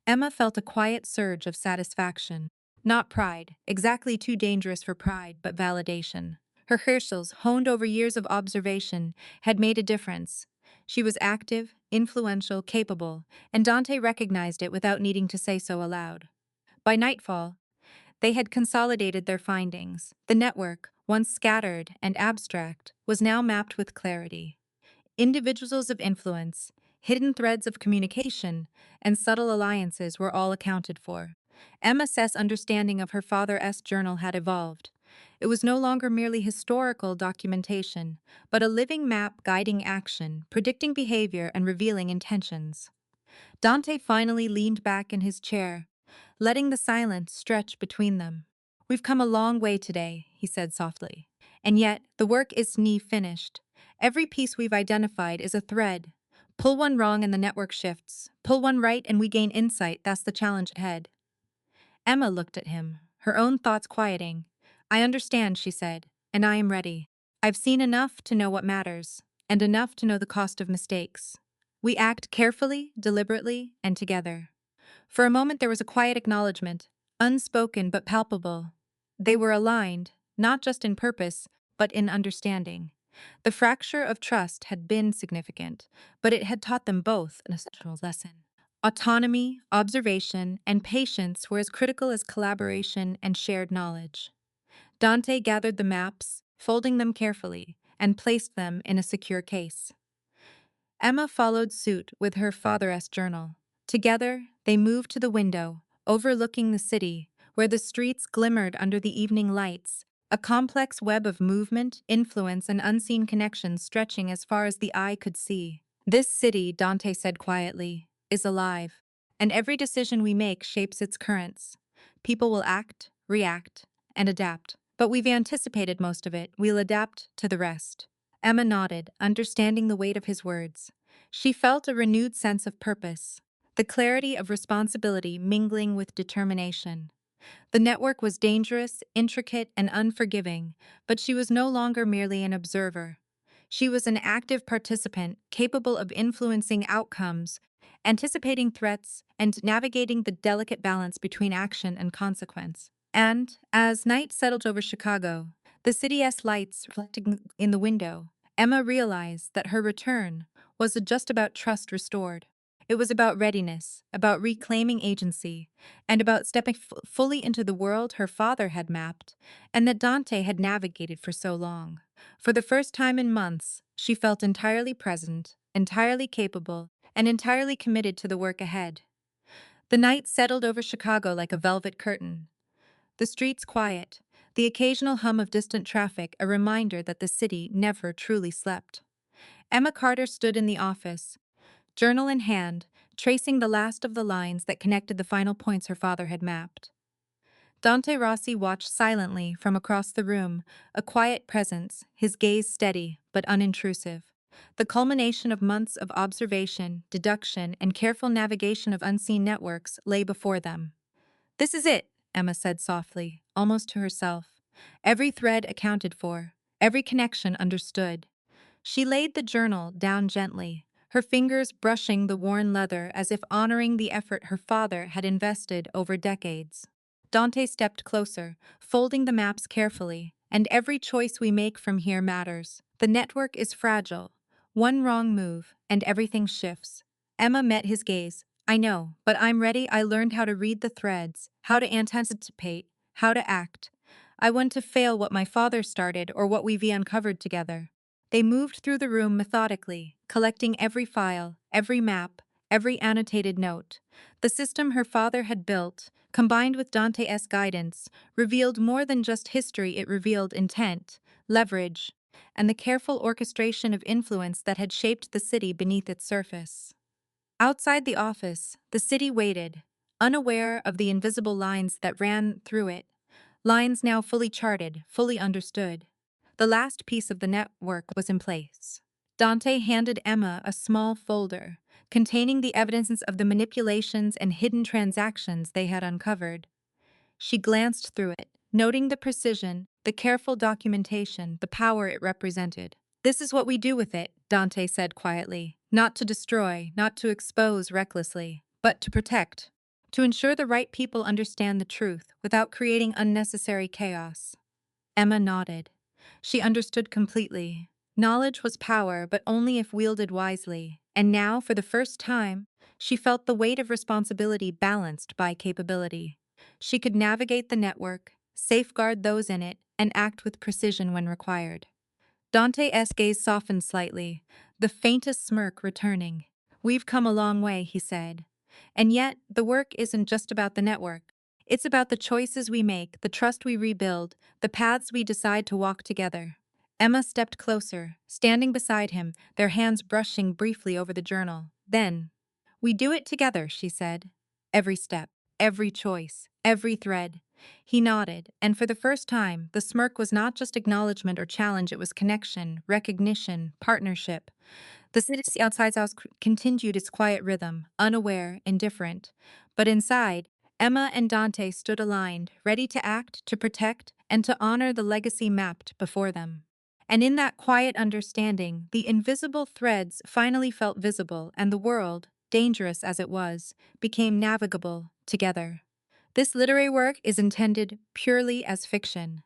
Speaker 2: Emma felt a quiet surge of satisfaction. Not pride, exactly too dangerous for pride, but validation. Her rehearsals, honed over years of observation, had made a difference. She was active, influential, capable, and Dante recognized it without needing to say so aloud. By nightfall, they had consolidated their findings. The network, once scattered and abstract, was now mapped with clarity. Individuals of influence, hidden threads of communication, and subtle alliances were all accounted for. Emma's understanding of her father's journal had evolved. It was no longer merely historical documentation, but a living map guiding action, predicting behavior, and revealing intentions. Dante finally leaned back in his chair, letting the silence stretch between them. "We've come a long way today," he said softly. "And yet, the work isn't finished. Every piece we've identified is a thread. Pull one wrong and the network shifts. Pull one right and we gain insight. That's the challenge ahead." Emma looked at him, her own thoughts quieting. "I understand," she said, "and I am ready. I've seen enough to know what matters, and enough to know the cost of mistakes. We act carefully, deliberately, and together." For a moment there was a quiet acknowledgement, unspoken but palpable. They were aligned, not just in purpose, but in understanding. The fracture of trust had been significant, but it had taught them both an essential lesson. Autonomy, observation, and patience were as critical as collaboration and shared knowledge. Dante gathered the maps, folding them carefully, and placed them in a secure case. Emma followed suit with her father's journal. Together, they moved to the window, overlooking the city, where the streets glimmered under the evening lights, a complex web of movement, influence, and unseen connections stretching as far as the eye could see. "This city," Dante said quietly, "is alive, and every decision we make shapes its currents. People will act, react, and adapt. But we've anticipated most of it. We'll adapt to the rest." Emma nodded, understanding the weight of his words. She felt a renewed sense of purpose, the clarity of responsibility mingling with determination. The network was dangerous, intricate, and unforgiving, but she was no longer merely an observer. She was an active participant, capable of influencing outcomes, anticipating threats, and navigating the delicate balance between action and consequence. And, as night settled over Chicago, the city's lights reflecting in the window, Emma realized that her return wasn't just about trust restored. It was about readiness, about reclaiming agency, and about stepping fully into the world her father had mapped and that Dante had navigated for so long. For the first time in months, she felt entirely present, entirely capable, and entirely committed to the work ahead. The night settled over Chicago like a velvet curtain. The streets quiet, the occasional hum of distant traffic a reminder that the city never truly slept. Emma Carter stood in the office, journal in hand, tracing the last of the lines that connected the final points her father had mapped. Dante Rossi watched silently from across the room, a quiet presence, his gaze steady but unintrusive. The culmination of months of observation, deduction, and careful navigation of unseen networks lay before them. "This is it," Emma said softly, almost to herself. Every thread accounted for, every connection understood. She laid the journal down gently, her fingers brushing the worn leather as if honoring the effort her father had invested over decades. Dante stepped closer, folding the maps carefully, and every choice we make from here matters. The network is fragile. One wrong move, and everything shifts. Emma met his gaze. "I know, but I'm ready. I learned how to read the threads, how to anticipate, how to act. I want to fail what my father started or what we've uncovered together." They moved through the room methodically, collecting every file, every map, every annotated note. The system her father had built, combined with Dante's guidance, revealed more than just history, it revealed intent, leverage, and the careful orchestration of influence that had shaped the city beneath its surface. Outside the office, the city waited, unaware of the invisible lines that ran through it, lines now fully charted, fully understood. The last piece of the network was in place. Dante handed Emma a small folder containing the evidence of the manipulations and hidden transactions they had uncovered. She glanced through it, noting the precision, the careful documentation, the power it represented. "This is what we do with it," Dante said quietly. "Not to destroy, not to expose recklessly, but to protect. To ensure the right people understand the truth without creating unnecessary chaos." Emma nodded. She understood completely. Knowledge was power, but only if wielded wisely. And now, for the first time, she felt the weight of responsibility balanced by capability. She could navigate the network, safeguard those in it, and act with precision when required. Dante's gaze softened slightly, the faintest smirk returning. "We've come a long way," he said. "And yet, the work isn't just about the network. It's about the choices we make, the trust we rebuild, the paths we decide to walk together." Emma stepped closer, standing beside him, their hands brushing briefly over the journal. Then, "We do it together," she said. "Every step, every choice, every thread." He nodded, and for the first time, the smirk was not just acknowledgement or challenge, it was connection, recognition, partnership. The city outside house continued its quiet rhythm, unaware, indifferent. But inside, Emma and Dante stood aligned, ready to act, to protect, and to honor the legacy mapped before them. And in that quiet understanding, the invisible threads finally felt visible, and the world, dangerous as it was, became navigable together. This literary work is intended purely as fiction.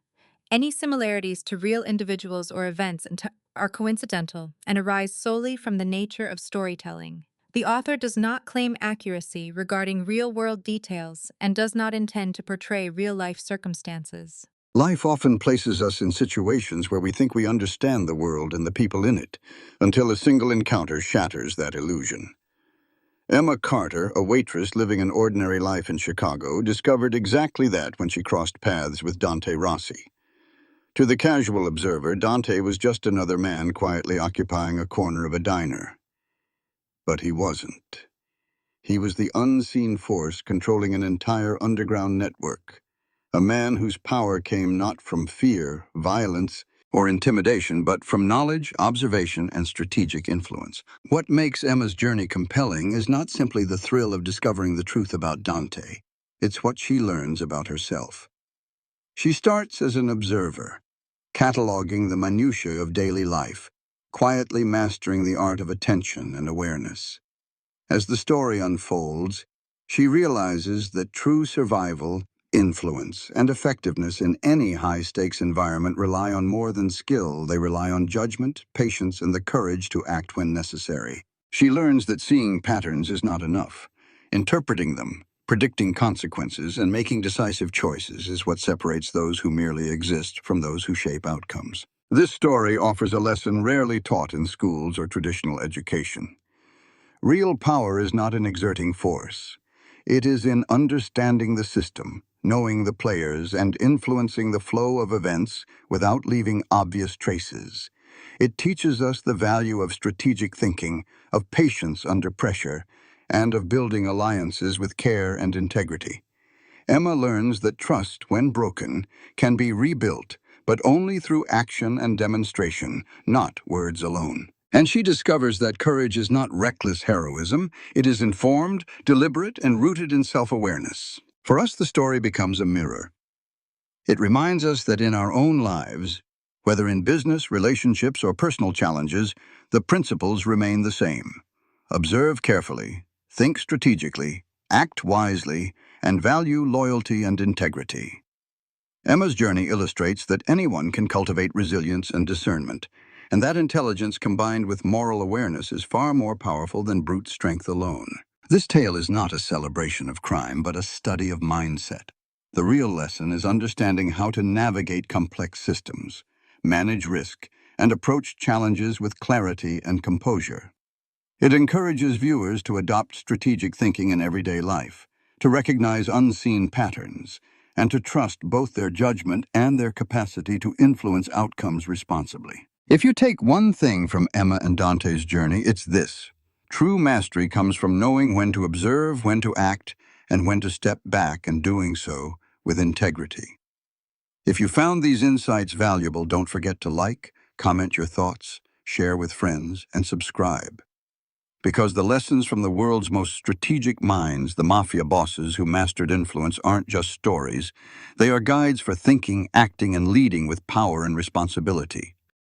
Speaker 2: Any similarities to real individuals or events are coincidental and arise solely from the nature of storytelling. The author does not claim accuracy regarding real-world details and does not intend to portray real-life circumstances.
Speaker 3: Life often places us in situations where we think we understand the world and the people in it, until a single encounter shatters that illusion. Emma Carter, a waitress living an ordinary life in Chicago, discovered exactly that when she crossed paths with Dante Rossi. To the casual observer, Dante was just another man quietly occupying a corner of a diner. But he wasn't. He was the unseen force controlling an entire underground network. A man whose power came not from fear, violence, or intimidation, but from knowledge, observation, and strategic influence. What makes Emma's journey compelling is not simply the thrill of discovering the truth about Dante. It's what she learns about herself. She starts as an observer, cataloging the minutiae of daily life, quietly mastering the art of attention and awareness. As the story unfolds, she realizes that true survival, influence, and effectiveness in any high-stakes environment rely on more than skill. They rely on judgment, patience, and the courage to act when necessary. She learns that seeing patterns is not enough. Interpreting them, predicting consequences, and making decisive choices is what separates those who merely exist from those who shape outcomes. This story offers a lesson rarely taught in schools or traditional education. Real power is not in exerting force. It is in understanding the system, knowing the players, and influencing the flow of events without leaving obvious traces. It teaches us the value of strategic thinking, of patience under pressure, and of building alliances with care and integrity. Emma learns that trust, when broken, can be rebuilt, but only through action and demonstration, not words alone. And she discovers that courage is not reckless heroism, it is informed, deliberate, and rooted in self-awareness. For us, the story becomes a mirror. It reminds us that in our own lives, whether in business, relationships, or personal challenges, the principles remain the same. Observe carefully, think strategically, act wisely, and value loyalty and integrity. Emma's journey illustrates that anyone can cultivate resilience and discernment, and that intelligence combined with moral awareness is far more powerful than brute strength alone. This tale is not a celebration of crime, but a study of mindset. The real lesson is understanding how to navigate complex systems, manage risk, and approach challenges with clarity and composure. It encourages viewers to adopt strategic thinking in everyday life, to recognize unseen patterns, and to trust both their judgment and their capacity to influence outcomes responsibly. If you take one thing from Emma and Dante's journey, it's this. True mastery comes from knowing when to observe, when to act, and when to step back, and doing so with integrity. If you found these insights valuable, don't forget to like, comment your thoughts, share with friends, and subscribe. Because the lessons from the world's most strategic minds, the mafia bosses who mastered influence, aren't just stories. They are guides for thinking, acting, and leading with power and responsibility.